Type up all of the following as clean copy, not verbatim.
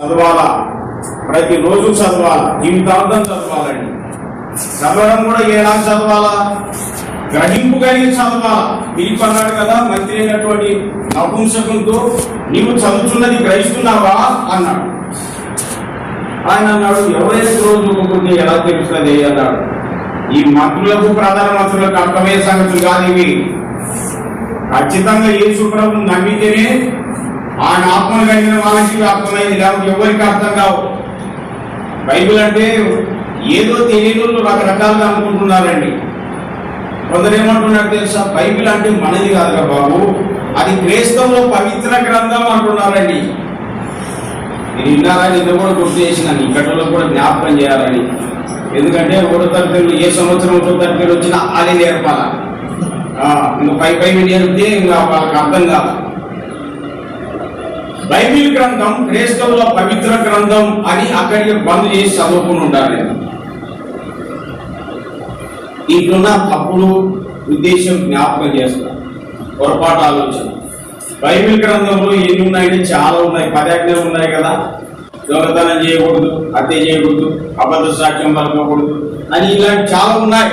చదవాలా, ప్రతిరోజు చదవాలా, జీవితాంతం చదవాలండి. చదవడం కూడా ఎలా చదవాలా? గ్రహింపు కలిగి చదవాలా. పిలుపు అన్నాడు కదా మంత్రి అయినటువంటి నపుంసకునితో, నీవు చదువుతున్నది గ్రహిస్తున్నావా అన్నాడు. ఆయన అన్నాడు, ఎవరైనా రోజు ఒక్కొక్కటి ఎలా తెలుస్తుంది అన్నాడు. ఈ మంత్రులకు, ప్రధాన మంత్రులకు అర్థమయ్యే సంగతులు కాదు ఇవి. ఖచ్చితంగా యేసు ప్రభువును నమ్మితేనే ఆయన ఆత్మను కలిగిన వాళ్ళకి అర్థమైంది, లేకపోతే ఎవరికి అర్థం కావు. బైబిల్ అంటే ఏదో తెలియని రకరకాలుగా అనుకుంటున్నారండి. కొందరు ఏమంటున్నారు తెలుసా, బైబిల్ అంటే మనది కాదురా బాబు, అది క్రైస్తవుల పవిత్ర గ్రంథం అంటున్నారండి. నేను విన్నారని ఇది కూడా గుర్తు చేసినాను, ఇక్కడలో కూడా జ్ఞాపకం చేయాలని. ఎందుకంటే ఒకటో తరగతిలో ఏ సంవత్సరం ఒకటో తరగతిలో వచ్చినా అది నేర్పాల. ఇంకా పై నేర్పితే ఇంకా వాళ్ళకి అర్థం కాదు. బైబిల్ గ్రంథం క్రైస్తవుల పవిత్ర గ్రంథం అని అక్కడికి బంద్ చేసి చదువుకుని ఉంటారు. ఇంట్లో తప్పులు ఉద్దేశం జ్ఞాపకం చేస్తారు, పొరపాటు ఆలోచన. బైబిల్ గ్రంథంలో ఎన్ని ఉన్నాయంటే చాలా ఉన్నాయి. 10 ఆజ్ఞలు ఉన్నాయి కదా, దొంగతనం చేయకూడదు, హత్య చేయకూడదు, అబద్ధ సాక్ష్యం పలకకూడదు అని ఇలాంటి చాలా ఉన్నాయి.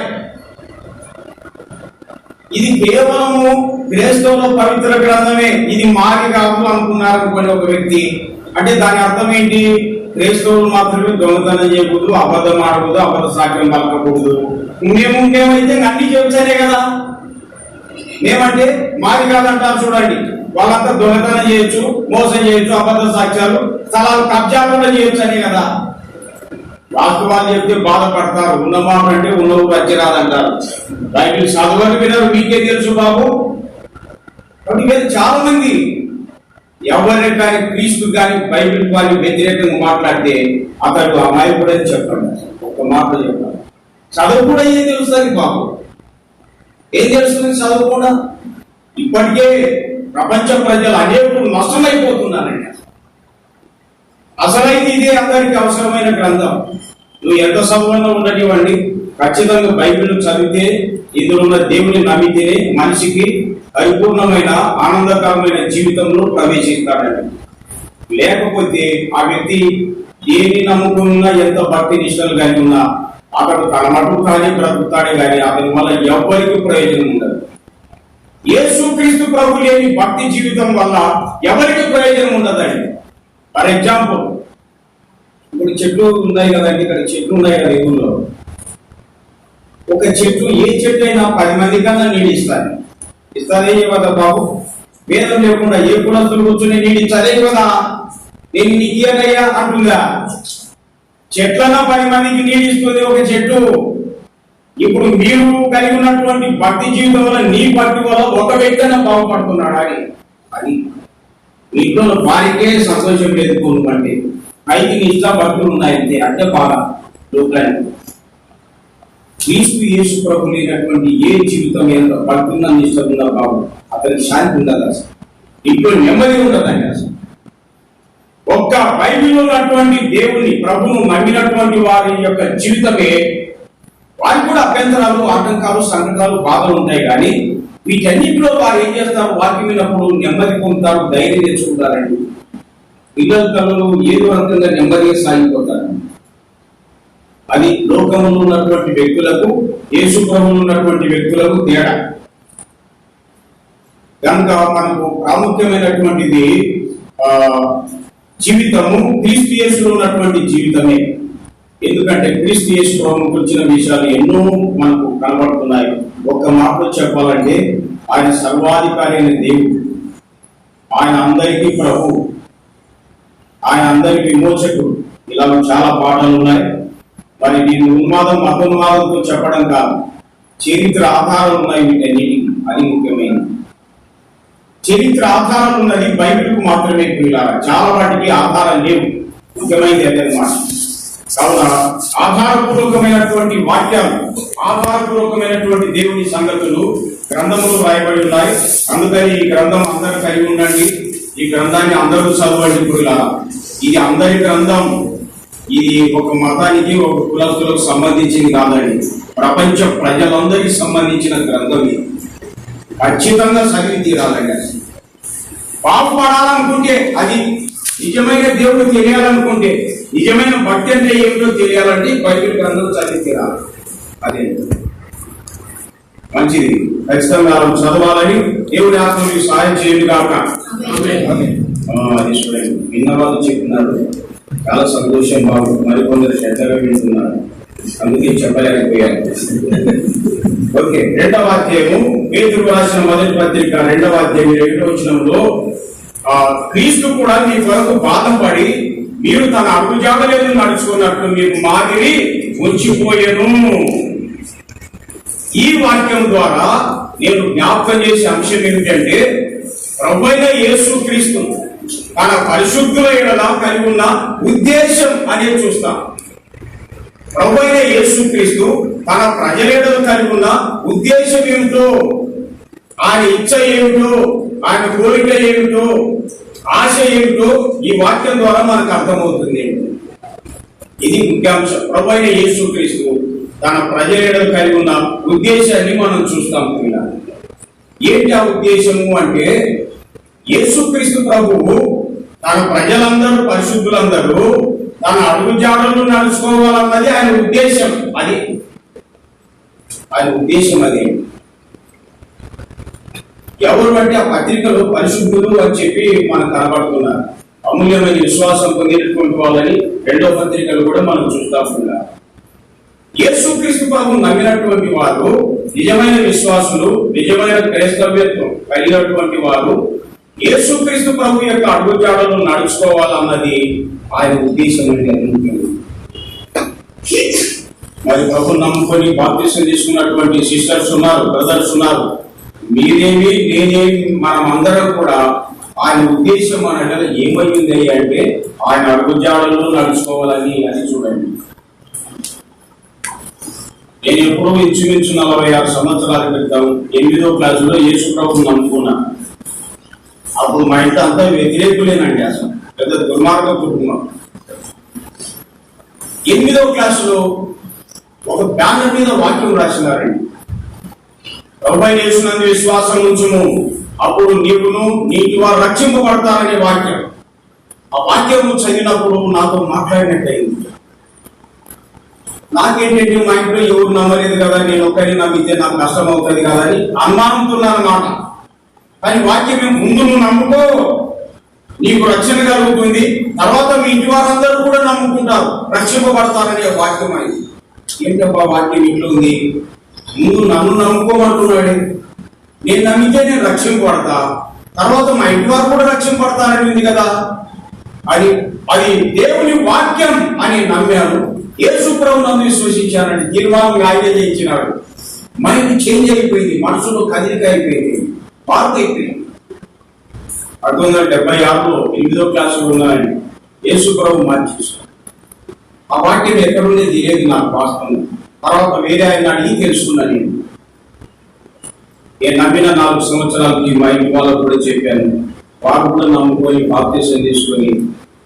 ఇది కేవలము క్రైస్తవుల పవిత్ర గ్రంథమే, ఇది మాది కాదు అనుకున్నారనుకోండి ఒక వ్యక్తి. అంటే దాని అర్థం ఏంటి? క్రైస్తవులు మాత్రమే దొంగతనం చేయకూడదు, అబద్ధం ఆడకూడదు, అబద్ధ సాక్ష్యం పలకకూడదు. మేమైతే అన్ని చెప్తానే కదా. మేమంటే మాది కాదంటారు చూడండి. వాళ్ళంతా దొంగతనం చేయొచ్చు, మోసం చేయొచ్చు, అబద్ధ సాక్ష్యాలు, స్థలాలు కబ్జాలు కూడా చేయొచ్చు అని కదా. వాస్తవాలు చెప్తే బాధపడతారు. ఉన్నమాట అంటే ఉన్నవు వచ్చరాదంటారు. బైబిల్ చదవని వినరు, మీకే తెలుసు బాబు. కాబట్టి చాలా మంది ఎవరి కానీ క్రీస్తు కానీ బైబిల్ కానీ వ్యతిరేకంగా మాట్లాడితే అతడు అమాయకుడని చెప్పండి. ఒక మాట చెప్పండి. చదువు కూడా ఏం తెలుస్తుంది బాబు? ఏం తెలుస్తుంది చదువు కూడా? ఇప్పటికే ప్రపంచ ప్రజలు అనేకులు నష్టమైపోతున్నారండి. అసలైతే ఇదే అందరికి అవసరమైన గ్రంథం. నువ్వు ఎంత సంబంధం ఉండనివ్వండి, ఖచ్చితంగా బైబిల్ చదివితే, ఇందులో ఉన్న దేవుని నమ్మితేనే మనిషికి పరిపూర్ణమైన ఆనందకరమైన జీవితంలో ప్రవేశిస్తాడండి. లేకపోతే ఆ వ్యక్తి దేని నమ్ముకున్నా, ఎంత భక్తి నిష్టలు కలిగి ఉన్నా అతడు తన మటుకు కానీ బ్రతుకుతాడే కానీ అతని వల్ల ఎవ్వరికి ప్రయోజనం ఉండదు. యేసుక్రీస్తు ప్రభు లేని భక్తి జీవితం వల్ల ఎవరికి ప్రయోజనం ఉండదండి. ఫర్ ఎగ్జాంపుల్, ఇప్పుడు చెట్లు ఉన్నాయి కదండి, ఇక్కడ చెట్లు ఉన్నాయి కదా ఊళ్ళో. ఒక చెట్టు, ఏ చెట్టు అయినా 10 మంది కన్నా నీళ్ళు ఇస్తానే కదా బాబు. భేదం లేకుండా ఏ కులస్తులు కూర్చొని నీళ్ళు ఇచ్చారే కదా, నేను నీకు ఇయ్యనయ్యా అంటుందా? చెట్లన్నా 10 మందికి నీళ్ళు ఇస్తుంది ఒక చెట్టు. ఇప్పుడు మీరు కలిగి ఉన్నటువంటి భక్తి జీవితం వల్ల, నీ భక్తి వల్ల ఒక వ్యక్తి బాగుపడుతున్నాడు అని. అది నీలో వారికే సంతోషం లేదు కొనుక్కంటే, పైకి నీ ఇష్ట భక్తులు ఉన్నాయంతే, అంటే బాగా లోకాన్ని. క్రీస్తు యేసు ప్రభు లేనటువంటి ఏ జీవితం ఎంత భక్తున్న నిష్టం ఉందా బాబు, అతనికి శాంతి ఉండదు, అసలు ఇంట్లో నెమ్మది ఉండదండి. అసలు ఒక్క బైబిల్ ఉన్నటువంటి దేవుని ప్రభును నమ్మినటువంటి వారి యొక్క జీవితమే, వారికి కూడా అభ్యంతరాలు, ఆటంకాలు, సంకటాలు, బాధలు ఉంటాయి. కానీ వీటన్నిటిలో వారు ఏం చేస్తారు? వాక్యం విన్నప్పుడు నెమ్మది పొందుతారు, ధైర్యం తెచ్చుకుంటారండి. పిల్లల కళ్ళు ఏదో రకంగా నెమ్మదిగా సాగిపోతారు. అది లోకంలో ఉన్నటువంటి వ్యక్తులకు, యేసు ప్రభువులో ఉన్నటువంటి వ్యక్తులకు తేడా. కనుక మనకు ప్రాముఖ్యమైనటువంటిది జీవితము క్రీస్తు యేసులో ఉన్నటువంటి జీవితమే. ఎందుకంటే క్రీస్తు యేసు ప్రభువుకు వచ్చిన విషయాలు ఎన్నో మనకు కనబడుతున్నాయి. ఒక్క మాటలో చెప్పాలంటే, ఆయన సర్వాధికారి అయిన దేవుడు, ఆయన అందరికీ ప్రభు, ఆయన అందరికి విమోచకుడు. ఇలా చాలా పాఠాలు ఉన్నాయి. మరి నేను మతోన్మాదంతో చెప్పడం కాదు, చరిత్ర ఆధారాలు ఉన్నాయి వీటన్నిటికీ. అది ముఖ్యమైన చరిత్ర ఆధారాలు ఉన్నది బైబిల్కు మాత్రమే. చాలా వాటికి ఆధారం లేవు. ముఖ్యమైనది అదనమాట. కావున ఆధారపూర్వకమైనటువంటి వాక్యాలు, ఆధారపూర్వకమైనటువంటి దేవుని సంగతులు గ్రంథములు రాయబడి ఉన్నాయి. అందుకని ఈ గ్రంథం అందరూ కలిగి ఉండండి. ఈ గ్రంథాన్ని అందరూ చదవండి. ఇప్పుడు ఇది అందరి గ్రంథం. ఇది ఒక మతానికి, ఒక కులస్తులకు సంబంధించింది కాదండి. ప్రపంచ ప్రజలందరికీ సంబంధించిన గ్రంథం ఇది. ఖచ్చితంగా చదివి తీరాలండి. బాగుపడాలనుకుంటే అది నిజమైన దేవుడు తెలియాలనుకుంటే, నిజమైన భక్తి అంటే ఏమిటో తెలియాలంటే బైబిల్ గ్రంథం చదివితేరా. అదే మంచిది, ఖచ్చితంగా చదవాలని దేవుడి ఆత్మ మీకు సహాయం చేయండి కాక. అది చూడండి, విన్న వాళ్ళు చెప్పినారు, చాలా సంతోషం. బాబు మరికొందరు శ్రద్ధగా వింటున్నారు, అందుకే చెప్పలేకపోయారు. ఓకే, 2వ అధ్యాయము పేతురు రాసిన మొదటి పత్రిక 2వ అధ్యాయం 2వ వచనంలో, క్రీస్తు కూడా మీ కొరకు బాధపడి మీరు తన అడుగుజాడలేదు నడుచుకున్నట్టు మీకు మాదిరి ఉంచిపోయాను. ఈ వాక్యం ద్వారా నేను జ్ఞాపకం చేసే అంశం ఏమిటంటే, ప్రభువైన యేసుక్రీస్తు తన పరిశుద్ధుల ఎడల కలిగి ఉన్న ఉద్దేశం అనేది చూస్తాం. ప్రభువైన యేసుక్రీస్తు తన ప్రజల ఎడల కలిగి ఉన్న ఉద్దేశం ఏమిటో, ఆయన ఇచ్చ ఏమిటో, ఆయన కోరిక ఏమిటో, ఆశ ఏమిటో ఈ వాక్యం ద్వారా మనకు అర్థమవుతుంది. ఇది ముఖ్యాంశం. ప్రభువైన యేసుక్రీస్తు తన ప్రజల ఎడల కలిగి ఉన్న ఉద్దేశాన్ని మనం చూస్తాం. ఏంటి ఆ ఉద్దేశము అంటే, యేసుక్రీస్తు ప్రభువు తన ప్రజలందరూ, పరిశుద్ధులందరూ తన అడుగుజాడలు నడుచుకోవాలన్నది ఆయన ఉద్దేశం. అది ఆయన ఉద్దేశం. అది ఎవరు అంటే ఆ పత్రికలు పరిశుద్ధులు అని చెప్పి మనకు కనబడుతున్నారు. అమూల్యమైన విశ్వాసం పొందినటువంటి వాళ్ళని 2వ పత్రికలు కూడా మనం చూస్తాం. యేసుక్రీస్తు ప్రభు నమ్మినటువంటి వారు, నిజమైన విశ్వాసులు, నిజమైన క్రైస్తవ్యత్వం కలిగినటువంటి వారు యేసుక్రీస్తు ప్రభు యొక్క అడుగుజాడలు నడుచుకోవాలన్నది ఆయన ఉద్దేశం. మరి ప్రభు నమ్ముకొని బాప్తిసం తీసుకున్నటువంటి సిస్టర్స్ ఉన్నారు, బ్రదర్స్ ఉన్నారు. మీరేమి నేనేమి మనం అందరం కూడా ఆయన ఉద్దేశం అనగా ఏమైంది అంటే ఆయన అడుగుజాడలు నడుచుకోవాలని. అది చూడండి, నేను ఎప్పుడో ఇంచుమించు 46 సంవత్సరాల క్రితం 8వ క్లాసులో యేసు ప్రభువుని నమ్ముకున్నా. అప్పుడు మా ఇంట్లో అంతా వ్యతిరేకులేనండి, అసలు పెద్ద దుర్మార్గ కుటుంబం. 8వ క్లాసులో ఒక బ్యానర్ మీద వాక్యం రాసినారండి, ప్రభువైన యేసునందు విశ్వాసం ఉంచుము, అప్పుడు నీవును నీటి వారు రక్షింపబడతారనే వాక్యం. ఆ వాక్యం చదివినప్పుడు నాతో మాట్లాడినట్టయింది. నాకేంటంటే మా ఇంట్లో ఎవరు నమ్మలేదు కదా, నేను ఒక్కరిని నమ్మితే నాకు కష్టం అవుతుంది కదా అని అనుమానంతున్నానమాట. కానీ వాక్యం ముందు నువ్వు నమ్ముకో, నీకు రక్షణ కలుగుతుంది, తర్వాత మీ ఇంటి వారందరూ కూడా నమ్ముకుంటారు, రక్షింపబడతారనే వాక్యం అయింది. ఏంటబ్బా వాక్యం ఇంట్లో ఉంది, ముందు నన్ను నమ్ముకోమంటున్నాడు, నేను నమ్మితే నేను రక్షింపబడతా, తర్వాత మా ఇంటి వారు కూడా రక్షింపబడతారని ఉంది కదా. అది అది దేవుని వాక్యం అని నమ్మాను. యేసు ప్రభువుని విశ్వసించానని తీర్మానం ఆయన చేయించినాడు. మైండ్ చేంజ్ అయిపోయింది, మనసులో కదిలిక అయిపోయింది, మార్పు అయిపోయింది. 1976లో 8వ క్లాసులో ఉన్నానని యేసు ప్రభు మార్చేశాడు. ఆ వాక్యం ఎక్కడుండే తెలియదు నాకు వాస్తవం. తర్వాత వేరే ఆయన అడిగి తెలుసుకున్నా. నేను నమ్మిన 4 సంవత్సరాలకి మా ఇంటి వాళ్ళకు కూడా చెప్పాను. వారు కూడా నమ్ముకొని బాప్తిసం తీసుకొని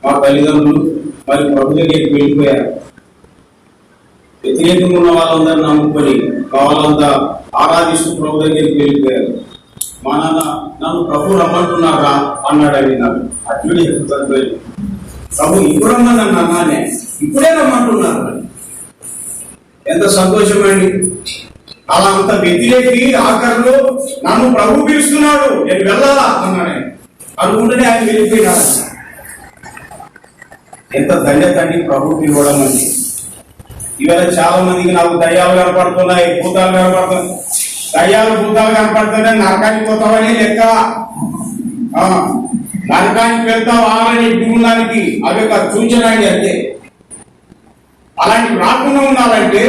మా తల్లిదండ్రులు మరి ప్రభు దగ్గరికి వెళ్ళిపోయారు. వ్యతిరేకంగా ఉన్న వాళ్ళందరూ నమ్ముకొని వాళ్ళంతా ఆరాధిస్తూ ప్రభు దగ్గరికి వెళ్ళిపోయారు. మా నాన్న నన్ను ప్రభు రమ్మంటున్నారా అన్నాడు. అవి నాకు అట్లనే ప్రభు ఇప్పుడు రమ్మన్నాను అన్నానే, ఇప్పుడే రమ్మంటున్నారు. ఎంత సంతోషం అండి. అలా అంత వ్యతిరేకి ఆఖరిలో నన్ను ప్రభు పిలుస్తున్నాడు, నేను వెళ్ళాలా అన్నాడు. అనుకుంటేనే ఆయన వెళ్ళిపోయినాడు. ఎంత ధన్యత అండి ప్రభు పిలవడం అండి. ఇవాళ చాలా మందికి నాకు దయ్యాలు కనపడుతున్నాయి, భూతాలు కనపడుతున్నాయి. దయ్యాలు భూతాలు కనపడుతున్నాయి, నరకానికి పోతామని లెక్క. నరకానికి వెళ్తావా అని భూములానికి అవి ఒక సూచన అండి, అంతే. అలాంటి రాకుండా ఉండాలంటే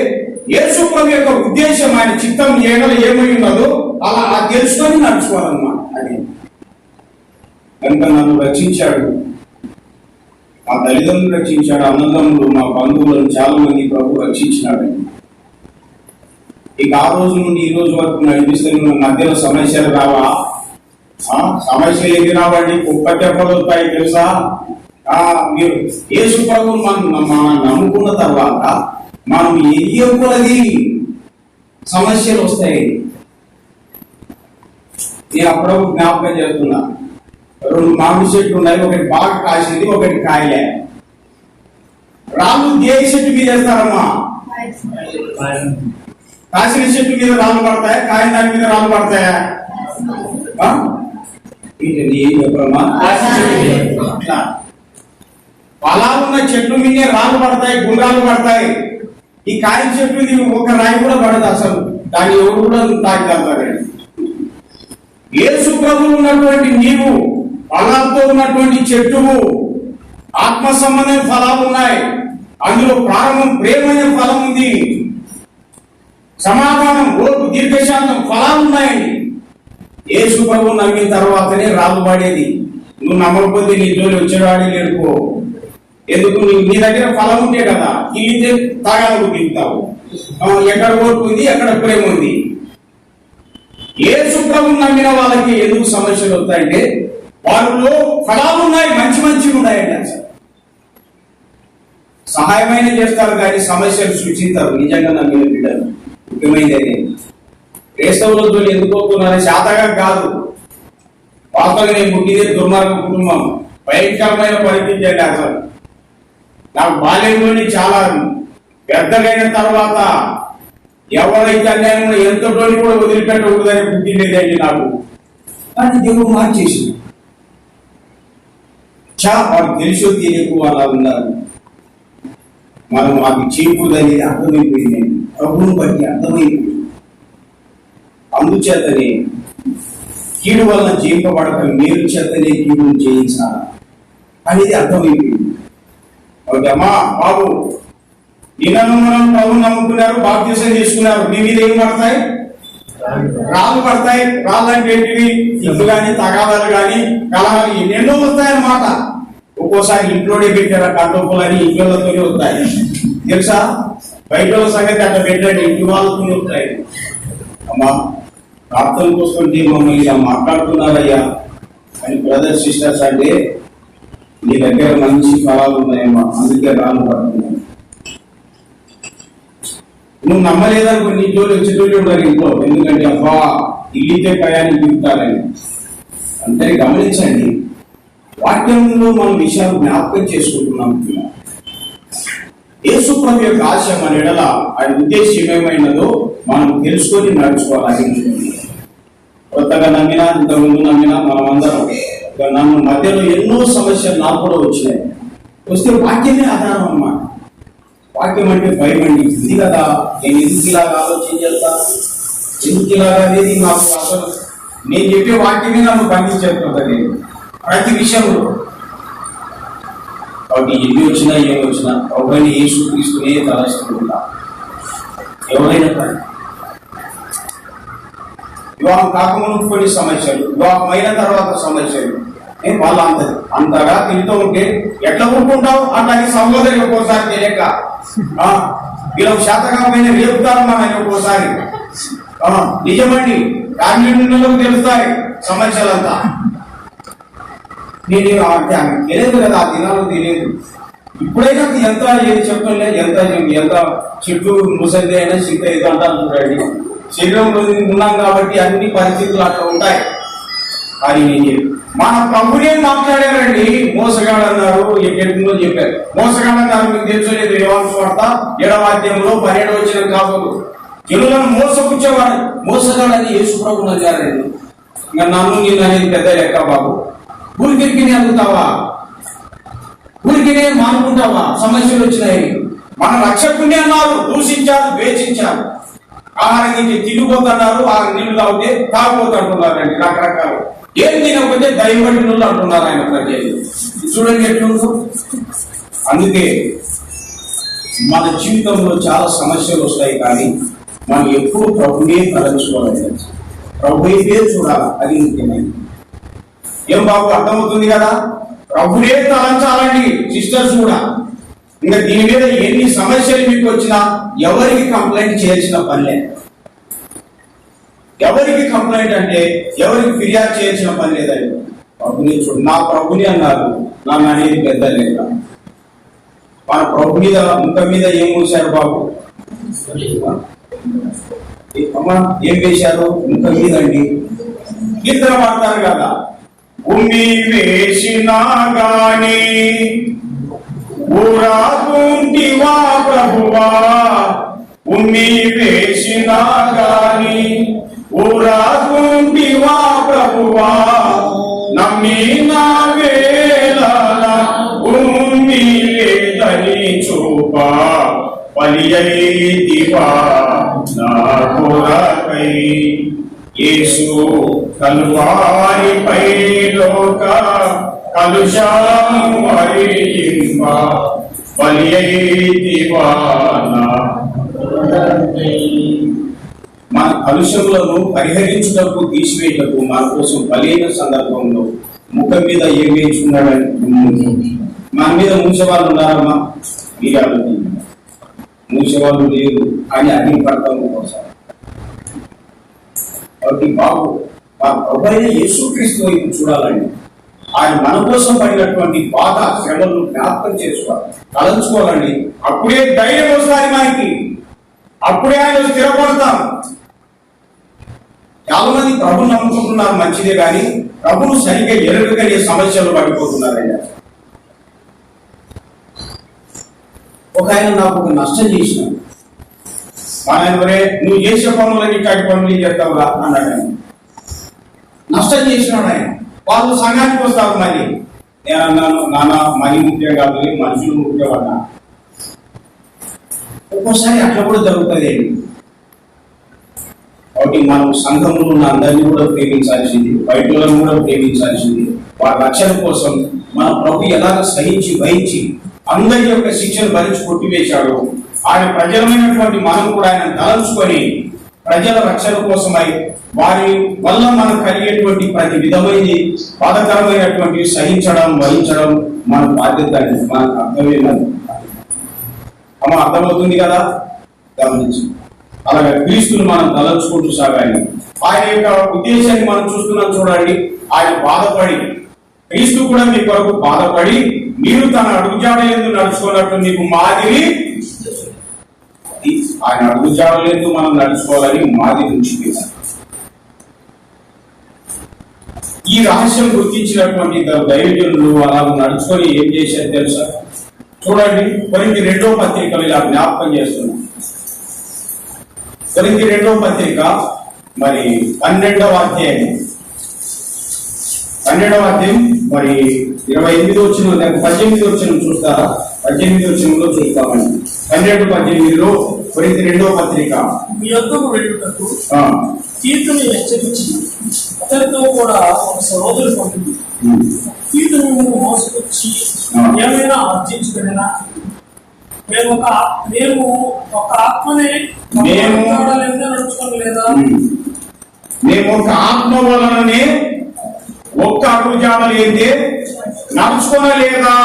యేసు ప్రభు యొక్క ఉద్దేశం, ఆయన చిత్తం ఏమై ఉన్నదో అలా తెలుసుకొని నడుచుకోవాలన్నమాట. అది కనుక నన్ను రక్షించాడు, మా తల్లిదండ్రులు రక్షించాడు, అన్నదమ్ములు, మా బంధువులను చాలా మంది ప్రభు రక్షించినాడు. ఇక ఆ రోజు నుండి ఈ రోజు వరకు నడిపిస్తున్న మధ్యలో సమస్యలు రావా? సమస్యలు ఏది రావండి, కుక్క తెప్పలు వస్తాయి తెలుసా. మీరు యేసు ప్రభు మనం నమ్ముకున్న తర్వాత మనం ఎయ్యకులది సమస్యలు వస్తాయి. నేను అప్పుడప్పుడు జ్ఞాపకం చేస్తున్నా, 2 మామిడి చెట్లు ఉన్నాయి, ఒకటి బాగా కాసింది, ఒకటి కాయలే. రాళ్ళు ఏ చెట్టు మీద వేస్తారమ్మా? కాసిన చెట్టు మీద రాళ్ళు పడతాయా, కాయన దాని మీద రాళ్ళు పడతాయా? ఏం చెప్పమ్మా? పొలాలున్న చెట్లు మీదే రాళ్ళు పడతాయి, గుండ్రాలు పడతాయి. ఈ కాయ చెట్టు ఒక రాయి కూడా పడదు అసలు, దాన్ని ఎవరు కూడా తాకితారండి. యేసు ప్రభువు ఉన్నటువంటి నీవు ఫలాలతో ఉన్నటువంటి చెట్టువు, ఆత్మ సంబంధమైన ఫలాలు ఉన్నాయి. అందులో ప్రారంభం ప్రేమైన ఫలం ఉంది, సమాధానం, ఓర్పు, దీర్ఘశాంతం ఫలాలు ఉన్నాయండి. యేసు ప్రభువు నమ్మిన తర్వాతనే రాళ్ళు పడేది. నువ్వు నమ్మకపోతే నీ జోలి వచ్చేవాడి లేడుకో. ఎందుకు? నీ దగ్గర ఫలం ఉంటే కదా ఇల్లితే తాగాలకు దిగుతావు. ఎక్కడ ఓర్పు ఉంది, ఎక్కడ ప్రేమ ఉంది. యేసు ప్రభువు నమ్మిన వాళ్ళకి ఎందుకు సమస్యలు వస్తాయంటే వారిలో ఫలాలు ఉన్నాయి, మంచి మంచివి ఉన్నాయండి. అసలు సహాయమైన చేస్తారు కానీ సమస్యలు సృష్టిస్తారు. నిజంగా నమ్మిన బిడ్డలు ముఖ్యమైనది. క్రైస్తవులతో ఎందుకు పోతున్నారని శాతగా కాదు. వాస్తవంగా నేను పుట్టిదే దుర్మార్గ కుటుంబం, భయంకరమైన పరిస్థితి అండి. అసలు నాకు బాల్యంలోని చాలా పెద్దగైన తర్వాత ఎవరైతే అన్యాయంలో ఎంత టోని కూడా వదిలిపెట్టకూడదని పుట్టిండేదండి నాకు. కానీ దేవుడు మార్చేసింది. వాడు తెలుసో తెలియకు అలా ఉన్నారు. మనం అది చేయకూడదని అర్థమైపోయిందండి. ప్రభువుని బట్టి అర్థమైపోయింది. అందుచేతనే కీడు వలన జీవింపబడక మేలు చేతనే కీడును చేయించాలి అనేది అర్థమైపోయింది. అమ్మా బాబు, నిన్నను మనం ప్రభువుని నమ్ముకున్నారు, బాప్తిసం తీసుకున్నారు, మీ మీద ఏం పడతాయి? రాళ్ళు పడతాయి. రాళ్ళు అంటే ఏంటివి? ఇల్లు కానీ, తగాదాలు కానీ, కలహాలు ఎన్నెన్నో వస్తాయన్నమాట. ఒక్కోసారి ఇంట్లోనే పెట్టారా కంటోపులని ఇంట్లోతోనే వస్తాయి తెలుసా. బయట సంగతి అట్లా పెట్టండి, ఇంటి వాళ్ళతోనే వస్తాయి. అమ్మా ప్రార్థన కోసం మమ్మల్ని ఇలా మాట్లాడుతున్నారయ్యా అని బ్రదర్స్ సిస్టర్స్ అంటే నీ దగ్గర మంచి ఫలాలు ఉన్నాయమ్మా, అందుకే రాళ్ళు పడుతున్నాయి. నువ్వు నమ్మలేదనుకో నీ జోలి వచ్చేటోళ్ళు ఉన్నారు ఇంట్లో. ఎందుకంటే అబ్బా ఇల్లితే ప్రయాణం తిరుగుతారని. అంటే గమనించండి, వాక్యంలో మనం విషయాలు జ్ఞాపకం చేసుకుంటున్నాం. యేసు ప్రభు యొక్క ఆశ మన ఎడల ఆయన ఉద్దేశం ఏమైనదో మనం తెలుసుకొని నడుచుకోవాలి. కొత్తగా నమ్మినా, ఇంతకుముందు నమ్మినా మనమందరం నన్ను మధ్యలో ఎన్నో సమస్యలు నాకు కూడా వచ్చినాయి. వస్తే వాక్యమే ఆధారం అన్నమాట. వాక్యం అంటే భయం అండి. ఇది కదా నేను ఎందుకు ఇలాగా ఆలోచన చేస్తా, ఎందుకు ఇలాగా అనేది నాకు అసలు నేను చెప్పే వాక్యమే నన్ను బంధించేస్తుంది ప్రతి విషయంలో. కాబట్టి ఎన్ని వచ్చినా ఏమి వచ్చినా ఎవరైనా యేసు క్రీస్తునే తలస్తున్నా. ఎవరైనా కానీ వివాహం కాకముందు కొన్ని సమస్యలు, వివాహం అయిన తర్వాత సమస్యలు, వాళ్ళు అంతగా తింటూ ఉంటే ఎట్లా ఊరుకుంటావు? అట్లాగే సహోదరి ఒక్కోసారి తెలియక వీళ్ళకు శాతకాలమైన రేపుతారు మన ఒక్కోసారి. నిజమండి, కార్మికులకు తెలుస్తాయి సమస్యలంతా. నేను తెలియదు కదా, ఆ దినాలు తెలియదు. ఇప్పుడైనా ఎంత ఏది చెప్తుండే, ఎంత చెట్టు ముసలి అయినా చింత ఏదో అంటారు చూడండి. శరీరంలో ఉన్నాం కాబట్టి అన్ని పరిస్థితులు అట్లా ఉంటాయి. కానీ మన ప్రభునే మాట్లాడారండి. మోసగాడు అన్నారు, ఎన్నో చెప్పారు. మోసగాడు అన్నారు, మీకు తెలుసలేదు. యోహాను వార్త 7వ అధ్యాయంలో 12వ వచనం కాబోదు. జనులను మోసపుచ్చేవాడు మోసగాడు అని యేసు ప్రభువు అన్నారండి. ఇంకా నన్ను నిన్ను అనేది పెద్ద లెక్క బాబు. ఊరికినే అందుతావా? ఊరికినే మానుకుంటావా? సమస్యలు వచ్చినాయి. మన రక్షకునే అన్నారు, దూషించారు, ద్వేషించారు. ఆహారం తింటే తిరిగిపోతున్నారు, ఆ నీళ్లు తాగితే తాగిపోతుంటున్నారండి. రకరకాలు ఏం తినకపోతే దైవటి నీళ్ళు అంటున్నారు ఆయన ప్రజలు. చూడండి ఎట్లుందో. అందుకే మన జీవితంలో చాలా సమస్యలు వస్తాయి, కానీ మనం ఎప్పుడు ప్రభునే తలంచుకోవాలి, ప్రభునే చూడాలి. అది ముఖ్యమైనది. ఏం బాబు అర్థమవుతుంది కదా? ప్రభునే తలంచాలండి సిస్టర్స్ కూడా. ఇంకా దీని మీద ఎన్ని సమస్యలు మీకు వచ్చినా ఎవరికి కంప్లైంట్ చేయాల్సిన పని లేదు. ఎవరికి కంప్లైంట్ అంటే ఎవరికి ఫిర్యాదు చేయాల్సిన పని లేదండి. ప్రభుని చూడు, నా ప్రభుని అన్నారు, నన్ను అనేది పెద్ద లేక. మన ప్రభు మీద ముఖం మీద ఏం మూసారు బాబు? అమ్మా ఏం వేశారు? ముఖం మీద అండి. కీర్తన పాడతారు కదా, ఉమ్మి వేసినా గాని ఊరాకుంటివా ప్రభువా, ఉమ్మి వేసినా గాని ఊరాకుంటివా ప్రభువా, నమ్మిన వేళ ఉమ్మి లేదని చూపా బలి అయితివా నా కొరకై. యేసు కలువారిపై లోక కలుషము హరింప బలి అయితివా నా కొరకై. మన కలుషములను పరిహరించుటకు తీసివేయటకు మన కోసం బలైన సందర్భంలో ముఖం మీద ఏం వేయించుకున్నాడని మన మీద మూసేవాళ్ళు ఉన్నారమ్మా? మీరు ఆలోచించారు. మూసేవాళ్ళు లేరు అని అన్ని పడతాము కోసం. కాబట్టి బాబు మా ప్రభువైన యేసుక్రీస్తు వైపు చూడాలండి. ఆయన మన కోసం పడినటువంటి బాధ శ్రమలను జ్ఞాపకం చేసుకోవాలి, తలంచుకోవాలండి. అప్పుడే ధైర్యం వస్తుంది మనకి, అప్పుడే ఆయన స్థిరపడతాం. చాలా మంది ప్రభుని నమ్ముకుంటున్నారు, మంచిదే, కానీ ప్రభును సరిగ్గా ఎరగనే సమస్యలు పడిపోతున్నారయ్యా. ఒక ఆయన నాకు ఒక నష్టం చేసిన ఆయన, నువ్వు చేసే పనులని కట్టి పనులు చేస్తావురా అన్నాడు. ఆయన నష్టం చేసినాడు. ఆయన వాళ్ళు సంఘానికి వస్తారు. మరి నేను అన్నాను, నాన్న మనీ ముఖ్యం కాదు, మనుషులు ముఖ్యం అన్నా. ఒక్కోసారి అట్లా కూడా జరుగుతుంది. కాబట్టి మనం సంఘంలో ఉన్న అందరినీ కూడా ప్రేమించాల్సింది, బయటలను కూడా ప్రేమించాల్సింది. వారి రక్షణ కోసం మన ప్రభు ఎలాగ సహించి వహించి అందరి యొక్క శిక్షను భరించి కొట్టివేశాడు. ఆయన ప్రజలమైనటువంటి మనం కూడా ఆయన తలంచుకొని ప్రజల రక్షణ కోసమై వారి వల్ల మనకు కలిగేటువంటి ప్రతి విధమైన బాధకరమైనటువంటి సహించడం వహించడం మన బాధ్యత. మనకు అర్థమైనది అమ్మ, అర్థమవుతుంది కదా? గమనించి అలాగే క్రీస్తుని మనం తలంచుకుంటూ సాగాలి. ఆయన యొక్క ఉద్దేశాన్ని మనం చూస్తున్నాం చూడండి. ఆయన బాధపడి, క్రీస్తు కూడా మీ కొరకు బాధపడి మీరు తన అడుగుజాడలందు నడుచుకున్నట్టు మీకు మాదిరి, ఆయన అడుగుజాడలందు మనం నడుచుకోవాలని మాదిరి ఉంచిపోయింది. ఈ రహస్యం గుర్తించినటువంటి దైవజనులు అలా నడుచుకొని ఏం చేశారు తెలుసా? చూడండి, కొరింథీ 2వ పత్రికలు ఇలా జ్ఞాపకం చేస్తున్నాం. కొరింథీ 2వ పత్రిక మరి 12వ అధ్యాయం మరి 28వ వచనం 18వ వచనం చూస్తారా? 18వ వచనంలో చూస్తామండి. 12:18 కొరింథీ 2వ పత్రిక. మీ యొద్దకు వెళ్ళుటకు తీతుని హెచ్చరించి అతనితో కూడా ఒక సహోదరుడు పంపింది. తీతును మోసకొచ్చి ఏమైనా ఆర్జించుకున్నా మేము ఒక ఆత్మనే నడుచుకోలేదా? మేము ఒక ఆత్మ వలననే ఒక్క అడుగుజాడలైతే నడుచుకోలేదా?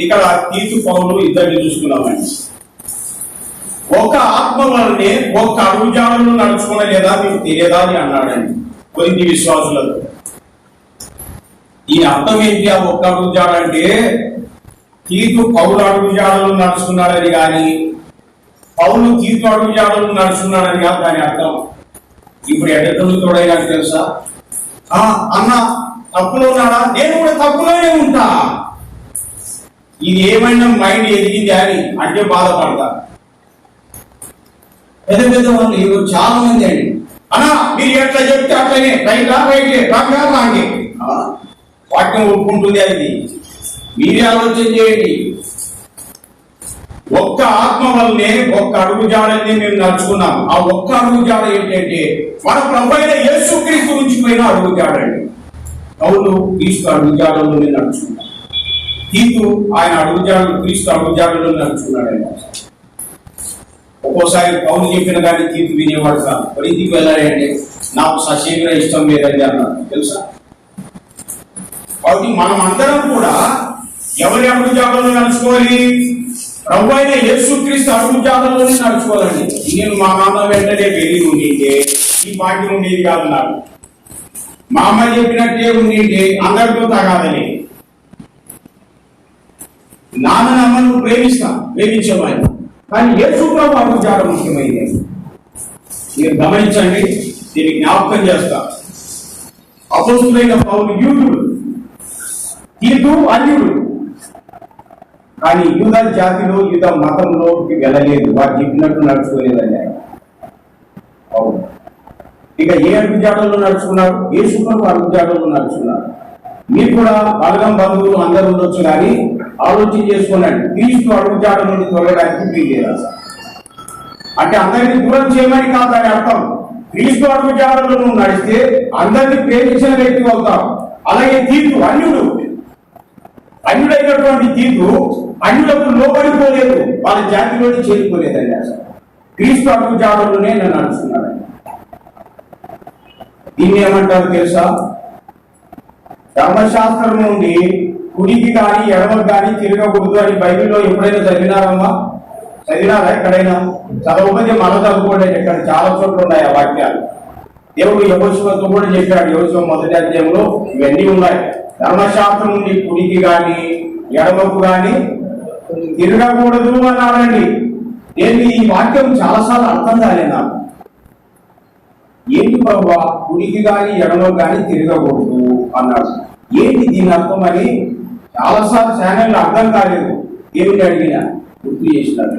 ఇక్కడ తీతు పౌలు ఇద్దరిని చూసుకున్నామండి. ఒక ఆత్మ వలనే ఒక్క అడుగుజాడలు నడుచుకోలేదా మీకు తెలియదా అని అన్నాడండి కొరింథీ విశ్వాసులకు. ఈ అర్థం ఏంటి? ఆ ఒక్క అడుగుజాడ అంటే తీతు పౌలు అడుగుజాడలు నడుచుకున్నాడని కానీ పౌలు తీతు అడుగుజాడలు నడుచుకున్నాడని కాదు దాని అర్థం. ఇప్పుడు ఎడతలు తోడైనా తెలుసా? అన్న తప్పులో ఉన్నాడా? నేను కూడా తప్పులోనే ఉంటా. ఇది ఏమైనా మైండ్ ఎదిగింది అని అంటే బాధపడతా. పెద్ద పెద్ద వాళ్ళు చాలా మంది అండి, అన్నా మీరు ఎట్లా చెప్తే అట్లనే, రైటా రైటే, రాగా రాగే, వాక్యం ఒప్పుకుంటుంది. అది మీరే ఆలోచన చేయండి. ఒక్క ఆత్మ వల్లనే ఒక్క అడుగు జాడని మేము నడుచుకున్నాం. ఆ ఒక్క అడుగు జాడ ఏంటంటే మన ప్రభువైన యేసుక్రీస్తు నుంచి పోయిన అడుగు జాడండి. పౌలు క్రీస్తు అడుగు జాడలోనే నడుచుకున్నాడు. తీతు ఆయన అడుగు జాడలు క్రీస్తు అడుగు జాడలో నడుచుకున్నాడు. ఒక్కోసారి పౌలు చెప్పిన కానీ తీతు వినేవాడు కాదు. కొరింథీకి వెళ్ళాలంటే నాకు సశీఘ్ర ఇష్టం లేదని అన్నారు తెలుసా? కాబట్టి మనం అందరం కూడా ఎవరి అడుగు జాడలో నడుచుకోవాలి? ప్రభువైన యేసుక్రీస్తు అడుగు జాడలోనే నడుచుకోవాలండి. నేను మా నాన్న వెంటనే వెళ్ళి ఉండింటే ఈ పార్టీ ఉండేది కాదు. నాకు మా అమ్మ చెప్పినట్టే ఉండింటే అందరితో తగాదని. నాన్నని అమ్మను ప్రేమించేవాడిని, కానీ యేసు ప్రభు అడుగు జాడ ముఖ్యమైనది. మీరు గమనించండి, దీన్ని జ్ఞాపకం చేస్తా. అపోస్తులైన పౌలు యూదుడు, తీతు అన్యుడు. కానీ యూద జాతిలో యూద మతంలోకి వెళ్ళలేదు, వారు చెప్పినట్టు నడుచుకోలేదండి ఆయన. అవును. ఇక ఏ అడుగుజాడల్లో నడుచుకున్నారు? యేసుప్రభు అడుగుజాడల్లో నడుచుకున్నారు. మీరు కూడా బలగం బంధువులు అందరూ ఉండొచ్చు, కానీ ఆలోచన చేసుకోండి. క్రీస్తు అడుగుజాడ నుండి తొలగడానికి వీలేదు అసలు. అంటే అందరినీ దూరం చేయమని కాదు దాని అర్థం. క్రీస్తు అడుగుజాడలో నువ్వు నడిస్తే అందరినీ ప్రేమించిన వ్యక్తి అవుతావు. అలాగే తీతు అన్యుడైనటువంటి తీతు అన్యులకు లోబడిపోలేదు, వాళ్ళ జాతిలోనే చేరిపోలేదండి. అసలు క్రీస్తు అడుగుజాడలోనే నన్ను నడుస్తున్నాడండి. దీన్ని ఏమంటారు తెలుసా? ధర్మశాస్త్రం నుండి కుడికి కానీ ఎడమకు కానీ తిరగకూడదు అని బైబిల్లో ఎప్పుడైనా చదివినారమ్మా? చదివినారా? ఎక్కడైనా చదవకపోతే మనం చదువుకోండి. ఇక్కడ చాలా చోట్ల ఉన్నాయి ఆ వాక్యాలు. దేవుడు యెహోషువతో కూడా చెప్పాడు. యెహోషువ మొదటి అధ్యాయంలో ఇవన్నీ ఉన్నాయి. ధర్మశాస్త్రం నుండి కుడికి కానీ ఎడమకు కానీ తిరగకూడదు అన్నాడండి. నేను ఈ వాక్యం చాలాసార్లు అర్థం కాలే నాకు. ఏంటి ప్రభువా కుడికి కానీ ఎడమకు కానీ తిరగకూడదు అన్నాడు? ఏంటి దీని అర్థం అని చాలాసార్లు ఛానల్ అర్థం కాలేదు. ఏమిటి అడిగినా గుర్తు చేసినాడు.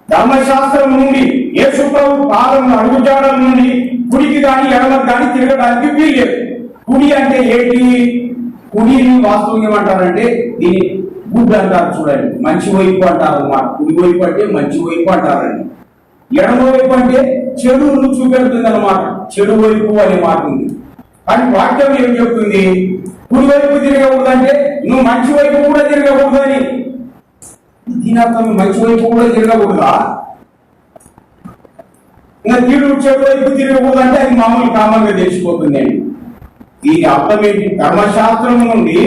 ధర్మశాస్త్రం నుండి యేసు ప్రభు పాదం అడుగుజాడల నుండి కుడికి కానీ ఎడమకు కానీ తిరగడానికి వీల్లేదు. కుడి అంటే ఏంటి? కుడిని వాస్తవం ఏమంటారంటే దీని గుడ్ అంటారు. చూడండి, మంచి వైపు అంటారు అన్నమాట. కుడి వైపు అంటే మంచి వైపు అంటారండి. ఎడమ వైపు అంటే చెడును చూపెడుతుంది అన్నమాట. చెడు వైపు అనే మాట ఉంది. కానీ వాక్యం ఏం చెప్తుంది? కుడి వైపు తిరగకూడదు అంటే నువ్వు మంచి వైపు కూడా తిరగకూడదు అని. దీని అర్థం మంచి వైపు కూడా తిరగకూడదా? ఇంకా చెడు వైపు తిరగకూడదు అంటే అది మామూలు కామన్గా తెలిసిపోతుంది అండి. దీని అర్థం ఏంటి? ధర్మశాస్త్రం నుండి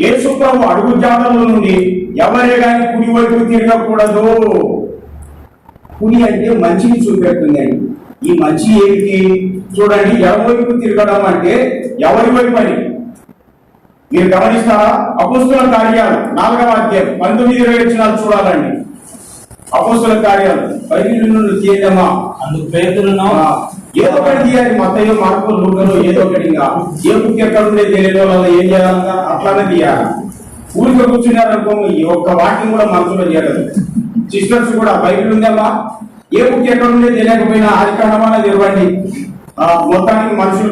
యేసు ప్రభు అడుగుజాడల నుండి ఎవరే కానీ కుడి వైపు తిరగకూడదు. కుడి అంటే మంచిని చూపెడుతుందండి. ఈ మంచి ఏమిటి? చూడండి, ఎడమవైపు తిరగడం అంటే ఎవరి వైపు అని మీరు గమనిస్తారా? అపోస్తుల కార్యాలు 4వ అధ్యాయం 19-20 వచనాలు చూడాలండి. అపోస్తుల కార్యాలు బైబిల్ నుండి తీయడమా? అందుకు పేతురును ఏదో ఒకటి తీయాలి. మత్తయి, మార్కు, లూకాలో ఏదో ఒకటిగా ఏ బుక్ ఎక్కడ ఉండే తెలియని వాళ్ళు ఏం చేయాలంట? అట్లానే తీయాలి. ఊరికే కూర్చున్నారనుకో ఈ ఒక్క వాక్యం కూడా మనసులో చేయలేదు. సిస్టర్స్ కూడా బైబిల్ ఉందమ్మా, ఏ బుక్ ఎక్కడ ఉండే తెలియకపోయినా అది కనమని తెరవండి. మొత్తానికి మనుషులు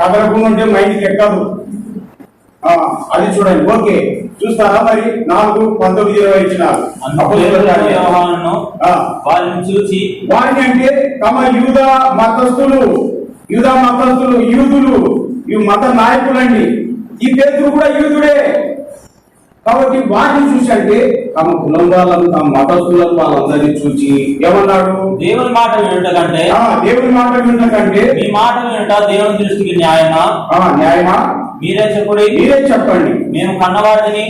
కదలకుండా ఉంటే మైండ్కి ఎక్కదు. అది చూడండి. ఓకే, చూస్తారా? మరి 4:19-20 ఇచ్చినారు. వారిని చూసి, వారిని అంటే తమ యూద మతస్థులు, యూదులు, ఈ మత నాయకులండి. ఈ పేతురు కూడా యూదుడే. కాబట్టి వారిని చూసి అంటే తమ కులం వాళ్ళను, తమ మతస్థులను వాళ్ళందరినీ చూసి ఏమన్నాడు? దేవుని మాట వినట కంటే మీ మాట వినట దేవుని దృష్టికి న్యాయమా? మీరే చెప్పండి. మేము కన్నవాటిని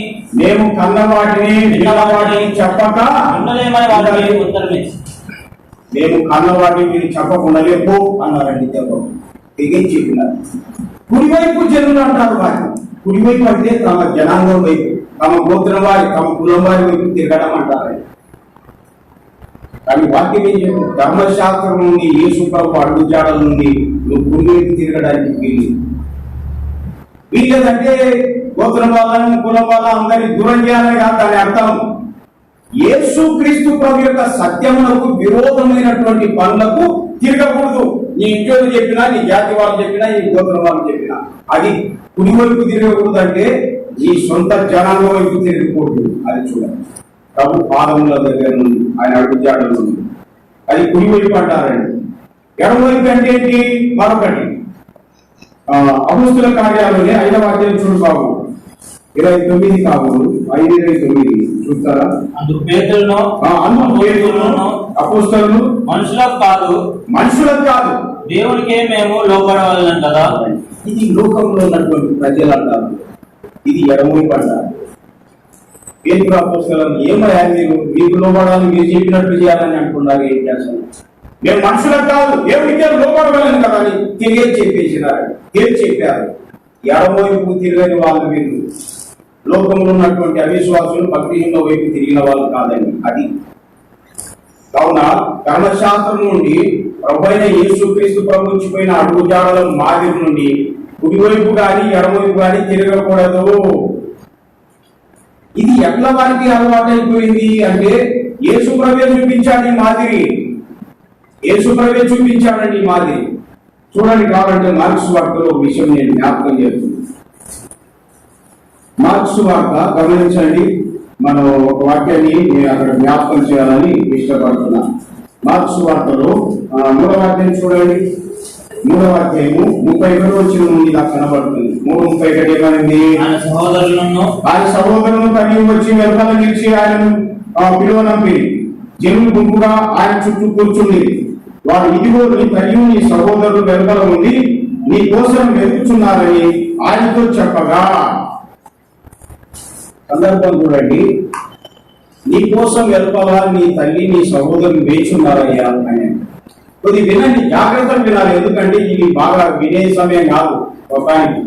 విన్నవాటిని చెప్పక ఉండలేమని వారికి ఉత్తరం ఇచ్చి, మేము కన్నవాటిని మీరు చెప్పకుండా లేపు అన్నారండి. తెగే చెప్పినారు. కుడివైపు జనులు అంటారు వారిని. కుడివైపు అంటే తమ జనాంగం వైపు, తమ గోత్రం వారి, తమ కులం వారి వైపు తిరగడం అంటారండి. కానీ వాక్యం ఏం చెప్పారు? ధర్మశాస్త్రం నుండి యేసు ప్రభు అడుగుజాడల నుండి నువ్వు కుడివైపు తిరగడానికి వీళ్ళదంటే గోత్రం వాళ్ళని, కులం వాళ్ళ అందరినీ దూరం చేయాలని కాదు దాని అర్థం. యేసు క్రీస్తు ప్రభు యొక్క సత్యమునకు విరోధమైనటువంటి పనులకు తిరగకూడదు. నీ ఇంట్లో చెప్పినా, నీ జాతి వాళ్ళు చెప్పినా, నీ గోత్రం వాళ్ళు చెప్పినా అది కుడివైపు తిరగకూడదు. అంటే నీ సొంత జనాంగ వైపు తిరగకూడదు. అది చూడండి, ప్రభు పాదముల దగ్గర నుండి, ఆయన అడుగుజాడల నుండి అది కుడివైపు అంటారండి. ఎడమవైపు అంటే ఏంటి? మరొకటి అపోస్తుల కార్యాలలోనే 5వ అధ్యాయం చూడు బాబు, 29 కాబోలు 5:29 చూస్తారా? అందుకు పేతురును అపోస్తలులు మనుషులకు కాదు దేవునికే మేము లోపడవాలని కదా. ఇది లోకంలో ఉన్నటువంటి ప్రజలు అంటారు. ఇది ఎడమవైపు అంటారు. పేతురు అపోస్తలులు ఏమయ్యా మీరు మీకు లోపడాలని, మీరు చెప్పినట్టు చేయాలని అంటున్నారు. ఏంటి అసలు? మేము మనుషులకు కాదు దేవునికే లోపడగలను కదా అని చెప్పారు. ఎడమవైపు తిరగని వాళ్ళు మీరు లోకంలో ఉన్నటువంటి అవిశ్వాసులు, భక్తిహీనుల వైపు తిరిగిన వాళ్ళు కాదండి. అది కావున ధర్మశాస్త్రం నుండి ప్రభువైన యేసుక్రీస్తు ప్రభు ఇచ్చిపోయిన అడుగుజాడల మాదిరి నుండి కుడివైపు గాని ఎడమవైపు గాని తిరగకూడదు. ఇది ఎట్లా వారికి అలవాటు అయిపోయింది అంటే యేసు ప్రభువే చూపించాడు ఈ మాదిరి. యేసు ప్రభువే చూపించాడండి ఈ మాదిరి. చూడండి, కావాలంటే మార్క్స్ వార్తలో ఒక విషయం నేను జ్ఞాపకం చేస్తున్నాను. మార్క్స్ వార్త గమనించండి. మనం ఒక వాక్యాన్ని అక్కడ జ్ఞాపకం చేయాలని ఇష్టపడుతున్నా. మార్క్స్ వార్తలో 3వ అధ్యాయం చూడండి. 3వ అధ్యాయము 31వ వచనం నుండి నాకు కనబడుతుంది. 3:31 ఏమైంది? ఆయన సహోదరులను తల్లి వచ్చి వెనకాల నిలిచి ఆయనను పిలువనంపి జనులు గుంపుగా ఆయన చుట్టూ కూర్చుంది. వారు, ఇదిగో నీ తల్లి నీ సహోదరులు వెనకాల ఉండి నీ కోసం వెతుకుతున్నారని ఆయనతో చెప్పగా. సందర్భం చూడండి, నీ కోసం వెనకాల నీ తల్లి నీ సహోదరులు వేచున్నారయ్యా అని. కొద్ది వినండి, జాగ్రత్తగా వినాలి. ఎందుకంటే ఇది బాగా వినే సమయం కాదు ఒకనికి.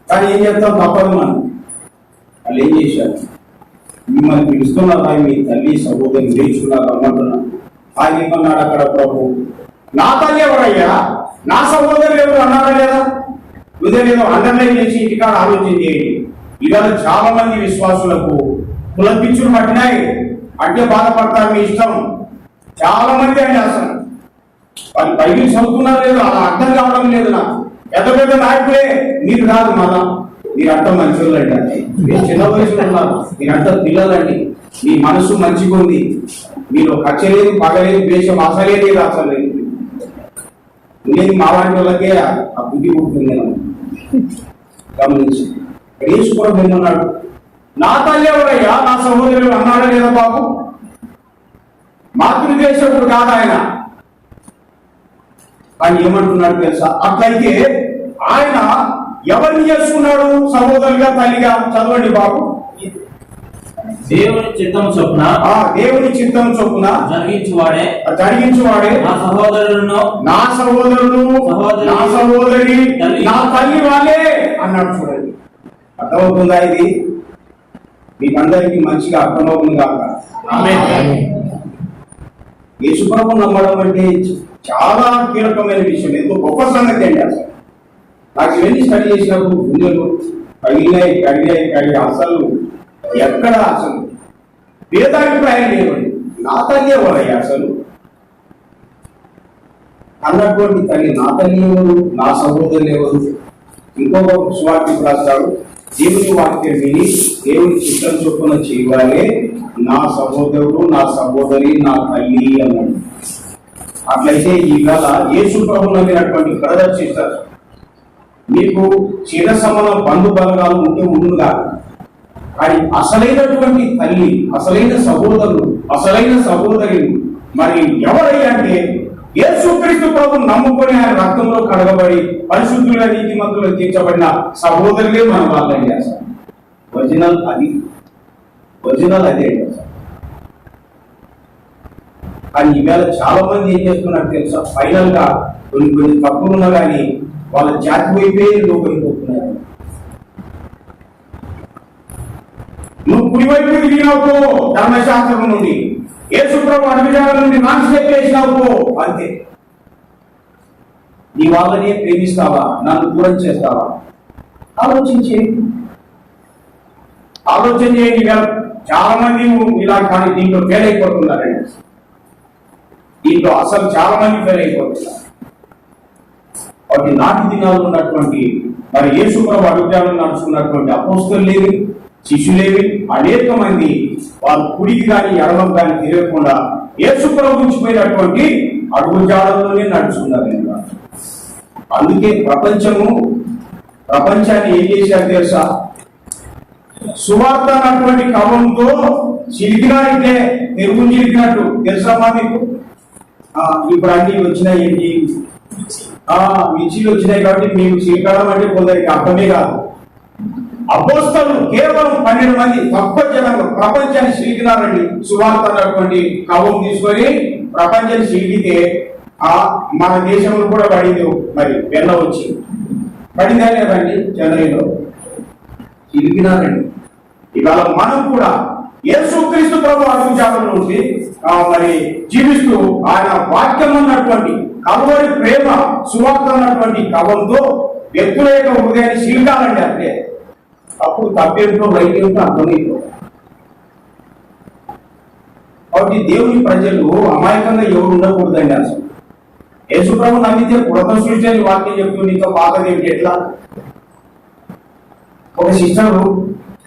కానీ ఏం చేస్తాం, తప్పదు. మనం వాళ్ళు ఏం చేశారు, మిమ్మల్ని పిలుస్తున్నారా మీ తల్లి సహోదరులు వేచున్నారు అమ్మంటున్నా. ఆయన ఏమన్నాడు అక్కడ, ప్రభు నా తల్లి ఎవరయ్యా, నా సహోదరులు ఎవరు అన్నారా లేదా? ఉదయం అండర్లైన్ చేసి ఇంటికాడ ఆలోచన చేయండి. ఇవాళ చాలా మంది విశ్వాసులకు కులపిచ్చులు పట్టినాయి అంటే బాధపడతారు, మీ ఇష్టం. చాలా మంది అండి అసలు వాళ్ళు బైబిల్ చదువుతున్నారు లేదు, అలా అర్థం కావడం లేదు. నాకు పెద్ద పెద్ద నాయకులే, మీరు కాదు మన, మీరంతా మంచివాళ్ళండి. అంటే మీరు చిన్న వయసులో ఉన్నారు, మీరంతా పిల్లలండి. మీ మనసు మంచిగా ఉంది, మీరు కచ్చలేదు పగలేదు ద్వేషం అసలే లేదు. అసలు లేదు, మా వాటి వాళ్ళకే ఆ బుద్ధి పుట్టింది. గమనించి యేసుప్రభు ఏమన్నాడు, నా తల్లి ఎవరయ్యా నా సహోదరులు అన్నాడా లేదా? బాబు మాతృదేశకుడు కాదు ఆయన. ఆయన ఏమంటున్నాడు తెలుసా? అట్లయితే ఆయన ఎవరిని చేసుకున్నాడు సహోదరులుగా తల్లిగా? చదవండి బాబు. దేవుని చిత్తం చొప్పున, దేవుని చిత్తం చొప్పున జరిగించువాడే నా సహోదరులు నా సహోదరి నా తల్లి వాళ్ళే అన్నాడు. చూడండి, అర్థమవుతుందా? ఇది మీకందరికీ మంచిగా అర్థమవుతుంది కాక. యేసుప్రభు నమ్మడం అంటే చాలా కీలకమైన విషయం, ఎంతో గొప్ప సంగతి అండి. అసలు నాకు ఇవన్నీ స్టడీ చేసినప్పుడు గుండెలు కడిగాయి. అసలు ఎక్కడ అసలు భేదాభిప్రాయం లేవండి. నా తల్లి ఎవరయ్యా అసలు అన్నటువంటి తల్లి, నా తల్లి ఎవరు, నా సహోదరులు ఎవరు? ఇంకొక సువార్తికుడు రాస్తాడు, దేవుని వాక్యం విని దేవుని చిత్తం చొప్పున చేయాలే నా సహోదరుడు నా సహోదరి నా తల్లి అన్నాడు. అట్లయితే ఈవేళ యేసు ప్రభువు నమ్మినటువంటి బ్రదర్ సిస్టర్, మీకు చిన్న సమాన బంధు బలగాలు ఉంటే ఉండుగా, కానీ అసలైనటువంటి తల్లి, అసలైన సహోదరులు, అసలైన సహోదరి మరి ఎవరై అంటే యేసుక్రీస్తు ప్రభువును నమ్ముకొని ఆయన రక్తంలో కడగబడి పరిశుద్ధుల నీతిమంతులు తీర్చబడిన సహోదరులే మన వాళ్ళని. అసలు ఒరిజినల్ అదే. కానీ ఈవేళ చాలా మంది ఏం చేస్తున్నారు తెలుసా? ఫైనల్ గా కొన్ని తప్పులు ఉన్నా కానీ వాళ్ళ జాతి వైపే లోపలిపోతున్నారు. నువ్వు కుడివైపు తిరిగినావు ధర్మశాస్త్రం నుండి, యేసుప్రభు అడుగుజాడల నుండి నాన్ స్టెప్ వేసినావు, అంతే. నీ వాళ్ళనే ప్రేమిస్తావా, నన్ను దూరం చేస్తావా? ఆలోచన చేయండి. చాలా మంది ఇలా కానీ దీంట్లో ఫెయిల్ అయిపోతున్నారండి. దీంట్లో అసలు చాలా మంది ఫెయిల్ అయిపోతున్నారు. వాటి నాటి దినాలు ఉన్నటువంటి మరి యేసుప్రభు అడుగుజాడలు నడుచుకున్నటువంటి అపోస్తలులేవి, శిష్యులేవి అనేక మంది వారు కుడికి కానీ ఎడమకు కానీ తిరగకుండా యేసుప్రభు ఉంచిపోయినటువంటి అడుగుజాడల్లోనే నడుచుకున్నారు. అందుకే ప్రపంచాన్ని ఏం చేశారు తెలుసా? సువార్త అన్నటువంటి కవంతో చిలికినారంటే తెలుగు చిలికినట్టు తెలుసా మీకు? ఇప్పుడు అన్ని వచ్చినాయి, ఏంటి మిర్చీలు వచ్చినాయి కాబట్టి మీకు చిలికడం అంటే కొందరికి అర్థమే కాదు. అపోస్తలు కేవలం 12 మంది తక్కువ జనంగా ప్రపంచాన్ని చిలికినారండి. సువార్త అన్నటువంటి కవం తీసుకొని ప్రపంచాన్ని చిలికితే మన దేశంలో కూడా పడింది. మరి వెన్న వచ్చి పడిందా లేదండి? చంద్రలో చిలికినారండి. ఇవాళ మనం కూడా యేసుక్రీస్తు ప్రభు అడుగుజాడల నుండి మరి జీవిస్తూ ఆయన వాక్యం అన్నటువంటి కల్వరి ప్రేమ సువార్త అన్నటువంటి కవంతో వ్యక్తుల యొక్క హృదయాన్ని శీల్కాలండి అంటే అప్పుడు తప్పేంటో రైట్ ఏంటో అర్థమైపోతుంది. కాబట్టి దేవుని ప్రజలు అమాయకంగా ఎవరు ఉండకూడదండి. అసలు యేసుప్రభు నమ్మితే కృత సృష్టి అని వాక్యం చెప్తూ నీతో పాతది ఏమిటి ఎట్లా? ఒక సిస్టరు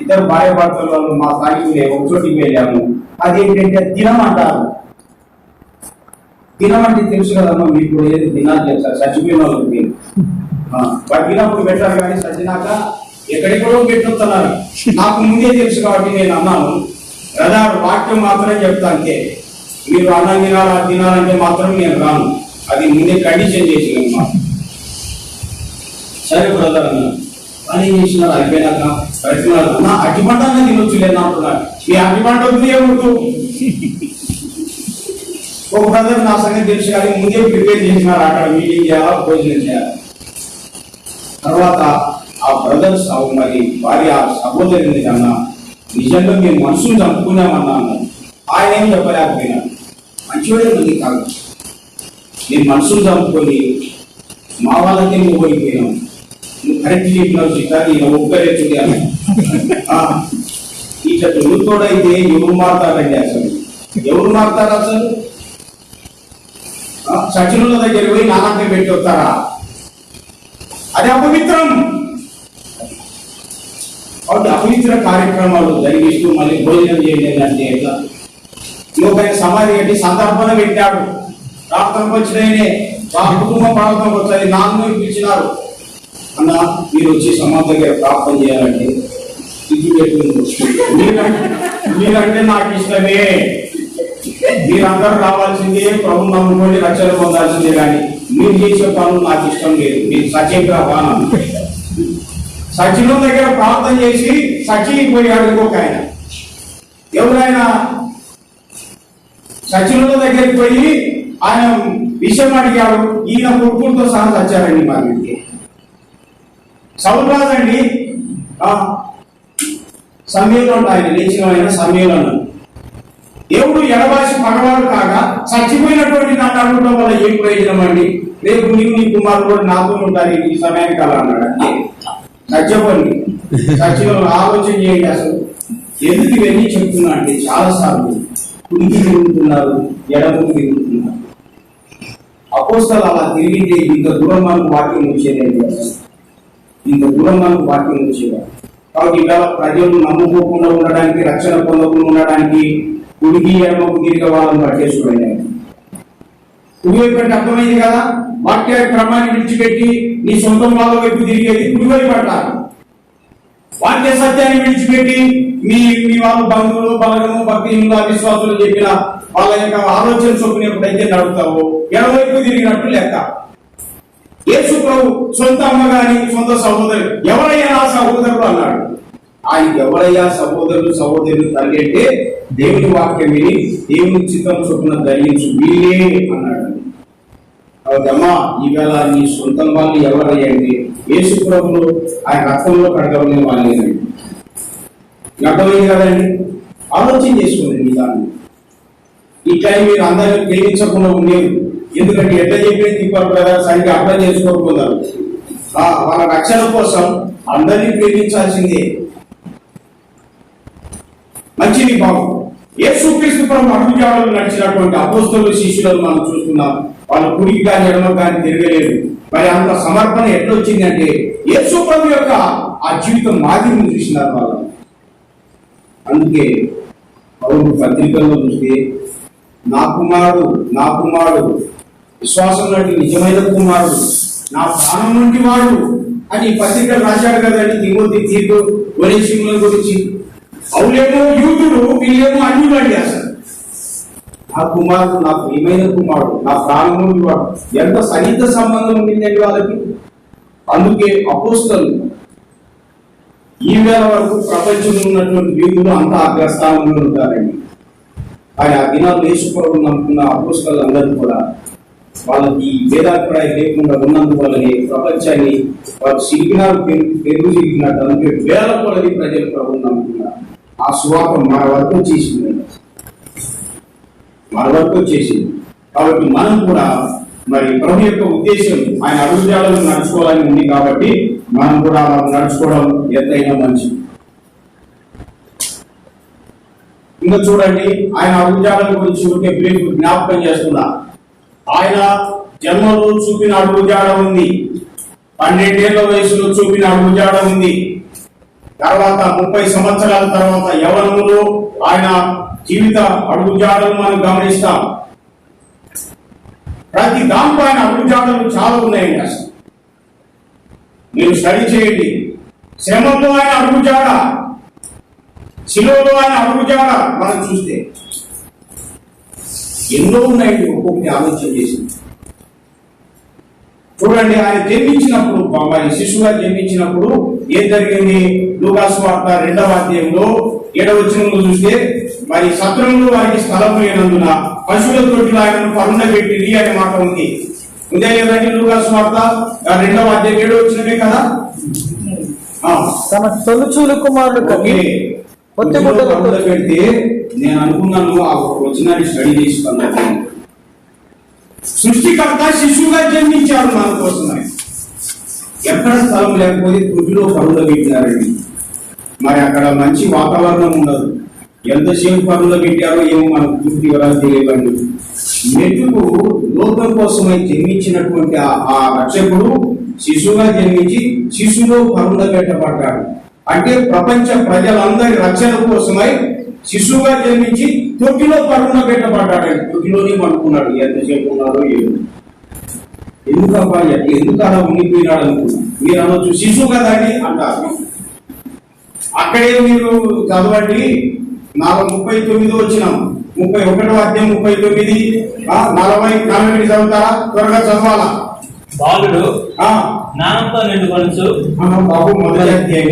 ఇద్దరు భార్య భర్తల వాళ్ళు మా స్థానికులే ఒక చోటికి వెళ్ళాము. అదేంటంటే దినం అంటారు. దినం అంటే తెలుసు కదమ్మా మీకు, ఏది దినాలు చేస్తారు చచ్చిపోయిన వాళ్ళకి పట్టినప్పుడు పెట్టారు కానీ సచ్చినాక ఎక్కడెక్కడో పెట్టుతున్నారు. నాకు ముందే తెలుసు కాబట్టి నేను అన్నాను కదా, వాక్యం మాత్రమే చెప్తా అంతే. మీరు అన్నం తినాలి తినాలంటే మాత్రం నేను రాను, అది ముందే కండిషన్ చేసిన. సరే బ్రదర్ అన్నా పని చేసినారు అయిపోయినాక ప్రతినాడు అన్న అట్టి పంట తినొచ్చు లేదు అంటున్నారు. మీ అట్టి పంట వద్దు ఏమవుతూ ఒక బ్రదర్ నా సంగతి తెలుసు కానీ ముందే ప్రిపేర్ చేసినారు, అక్కడ మీటింగ్ చేయాలా భోజనం చేయాలి. తర్వాత ఆ బ్రదర్స్ మరి వారి ఆ సహోదరుని కన్నా నిజంగా మేము మనసును చంపుకున్నామన్నా అన్నారు. ఆయన ఏం చెప్పలేకపోయినాడు. మంచివాడే మంది కాదు, నేను మనసును చంపుకొని మా వాళ్ళకే నువ్వు పోయిపోయినావు, నువ్వు కరెక్ట్ చెప్పినావు చిట్టాన్ని ఈయన ఒక్కరేచుడి అని. ఇట్లా తొలుతోడైతే ఎవరు మారుతారండి? అసలు ఎవరు మారుతారు? అసలు సచినుల దగ్గర పోయి నానాకే పెట్టి వస్తారా? అది అపవిత్రం. కాబట్టి అపవిత్ర కార్యక్రమాలు జరిగిస్తూ మళ్ళీ భోజనం చేయండి అంటే ఎట్లా? ఇంకొక సమాధి కట్టి సందర్భన పెట్టాడు, ప్రార్థనకు వచ్చినాయనే కుటుంబం ప్రార్థనకు వచ్చాయి, నాన్న పిలిచినారు అన్న మీరు వచ్చి సమాధి దగ్గర ప్రార్థన చేయాలంటే ఇది మీరంటే నాకు ఇష్టమే, మీరందరూ రావాల్సిందే, ప్రభు నమ్ముకోండి రక్షణ పొందాల్సిందే, కానీ మీరు చేసే పనులు నాకు ఇష్టం లేదు, మీరు సచిన్గా బాణం. సచినం దగ్గర ప్రార్థన చేసి సచిపోయాడు ఇంకొక ఆయన. ఎవరైనా సచినుల దగ్గరికి పోయి ఆయన విషయం అడిగాడు, ఈయన కొడుకులతో సహా సచ్చారండి మా ఇంటికి. సౌరాజ్ అండి సమయంలో ఆయన లేచిన ఆయన సమయంలో దేవుడు ఎడబాసి పగవాడు కాగా చచ్చిపోయినటువంటి నన్ను అడగడం వల్ల ఏం ప్రయోజనం అండి? రేపు నీవు నీ కుమారుడు కూడా నాతో ఉంటారు ఈ సమయానికి అలా అన్నాడు. సత్యపండి సత్యం ఆలోచన చేయండి. అసలు ఎందుకు ఇవన్నీ చెప్తున్నా అంటే చాలా సార్లు కుడికి తిరుగుతున్నారు, ఎడముకు తిరుగుతున్నారు. అపోస్తలు అలా తిరిగితే ఇంత దూరం మనకు వాక్యం వచ్చేదండి. ఇంత దూరం మనకు వాక్యం వచ్చేవారు. కాబట్టి ఇలా ప్రజలు నమ్ముకోకుండా ఉండడానికి, రక్షణ పొందకుండా ఉండడానికి కుడికి ఎడమకు తిరిగే వాళ్ళని పట్టేసుకోండి. కుడివైపు అంటే అర్థమైంది కదా, వాక్య క్రమాన్ని విడిచిపెట్టి నీ సొంతం వాళ్ళ వైపు తిరిగేది కుడివైపు అంటారు. వాక్య సత్యాన్ని విడిచిపెట్టి మీ వాళ్ళ బంధువులు బలగము భక్తిహీనులు అవిశ్వాసులు చెప్పిన వాళ్ళ యొక్క ఆలోచన చొప్పున ఎప్పుడైతే నడుపుతావో ఎడవైపు తిరిగినట్టు లెక్క. యేసు ప్రభు సొంత అమ్మ గాని సొంత సహోదరు ఎవరయ్యా నా సహోదరులు అన్నాడు. ఆయనకి ఎవరయ్యా సహోదరులు తల్లి అంటే దేవుని వాక్యం విని దేవుని చిత్తం చొప్పున ధరించు వీళ్ళే అన్నాడు. కాబట్టి అమ్మా ఈవేళ నీ సొంతం వాళ్ళు ఎవరయ్యా అంటే యేసు ప్రభులు ఆయన రక్తంలో కడగవలే వాళ్ళేనండి. అర్థమైంది కదండి? ఆలోచన చేసుకోండి మీ దాన్ని. ఇట్లా మీరు అందరినీ ప్రేమించకుండా ఉండేది. ఎందుకంటే ఎట్లా చెప్పిన తిప్పారు కదా, సరిగ్గా అర్థం చేసుకోకపోతారు. వాళ్ళ రక్షణ కోసం అందరినీ ప్రేమించాల్సిందే. మంచిది బాబు. యేసుక్రీస్తు ప్రభు అడుగుజాడలు నడిచినటువంటి అపోస్తలులు శిష్యులను మనం చూస్తున్నాం. వాళ్ళు కుడికి కానీ ఎడమ కానీ తిరగలేదు. మరి అంత సమర్పణ ఎట్లొచ్చిందంటే యేసు ప్రభు యొక్క ఆ జీవితం మాదిరిని చూసినారు వాళ్ళు. అందుకే పౌరుడు పత్రికల్లో చూస్తే నా కుమారుడు విశ్వాసం లాంటి నిజమైన కుమారుడు, నా ప్రాణం వంటి వాడు అని పత్రికలు రాశాడు కదండి. తిమోతి, తీతు, ఒనేసిముల గురించి. అవులేమో యూదుడు, వీళ్ళేమో అన్యులు అండి. అసలు నా కుమారుడు నా ప్రియమైన కుమారుడు, నా ప్రాణం వంటి వాడు. ఎంత సన్నిహిత సంబంధం ఉండిందండి వాళ్ళకి. అందుకే అపోస్తలు ఈ వేళ వరకు ప్రపంచంలో ఉన్నటువంటి యూదులు అంతా అగ్రస్థానంలో ఉంటారండి. ఆయన ఆ దినాలు యేసు ప్రభువును నమ్ముకున్న అపోస్తలు అందరూ కూడా వాళ్ళకి భేదాభిప్రాయం లేకుండా ఉన్నందువల్లనే ప్రపంచాన్ని వారు సిరిగినారు పెరుగు సిరిగినట్టు. అందుకే వేల కొలది ప్రజలు ప్రభువును నమ్ముకున్నారు. ఆ సువార్త మన వరకు వచ్చేసింది. కాబట్టి మనం కూడా మరి ప్రభు యొక్క ఉద్దేశం ఆయన అడుగుజాడలు నడుచుకోవాలని ఉంది కాబట్టి మనం కూడా అలా నడుచుకోవడం ఎంతైనా మంచిది. ఇంకా చూడండి, ఆయన అడుగుజాడల గురించి ఊరికే బ్రీఫ్ జ్ఞాపకం చేస్తున్నా. ఆయన జన్మలో చూపిన అడుగుజాడ ఉంది, 12 ఏళ్ల వయసులో చూపిన అడుగుజాడ ఉంది. తర్వాత 30 సంవత్సరాల తర్వాత యవ్వనములో ఆయన జీవిత అడుగుజాడలు మనం గమనిస్తాం. ప్రతి దాంట్లో ఆయన అడుగుజాడలు చాలా ఉన్నాయండి. అసలు మీరు స్టడీ చేయండి. శ్రమంలో ఆయన అడుగుజాడ, శిలువలో ఆయన అడుగుజాడ మనం చూస్తే ఎన్నో ఉన్నాయండి. ఒక్కొక్కటి ఆలోచన చేసి చూడండి. ఆయన జన్మించినప్పుడు, మరి శిశువుగా జన్మించినప్పుడు ఏం జరిగింది? లూకా సువార్త 2వ అధ్యాయంలో 7వ వచనంలో చూస్తే, మరి సత్రంలో వారికి స్థలం లేనందున పశువుల తొట్టిలో ఆయనను పరుండబెట్టింది అనే మాట ఉంది. ఉందే లేదండి? లూకా సువార్త 2వ అధ్యాయం 7వ వచనమే కదా. తమ తొలుచూలు కుమారుడు పెడితే నేను అనుకున్నాను ఆ వచనాన్ని స్టడీ చేసుకున్నాను. సృష్టికర్త శిశువుగా జన్మించాడు మన కోసం. ఎక్కడ స్థలం లేకపోతే తొట్టిలో పరువులో పెట్టినారండి. మరి అక్కడ మంచి వాతావరణం ఉండదు. ఎంతసేపు పరువులో పెట్టారో ఏమో మనకు పూర్తి వివరాలు తెలియవండి. మెట్టుకు లోకం కోసమై జన్మించినటువంటి ఆ రక్షకుడు శిశువుగా జన్మించి శిశువులో పరువులో పెట్టబడ్డాడు. అంటే ప్రపంచ ప్రజలందరి రక్షణ కోసమై శిశువుగా జన్మించి తొట్టిలో పరువులో పెట్టబడ్డాడు. తొట్టిలోనే పడుకున్నాడు. ఎంతసేపు ఉన్నాడో ఏమో. ఎందుకు అలా ఉండిపోయినాడు అనుకున్నాను. మీరు అనొచ్చు శిశువు కదండి అంటారు. అక్కడే మీరు చదవండి. 39 వచ్చినాం, 31వ అధ్యాయం 39, 40 చదువుతారా? త్వరగా చదవాలా. బాలుడు జ్ఞానంతో నిండుకొనుచు బాబు మొదటి అధ్యాయం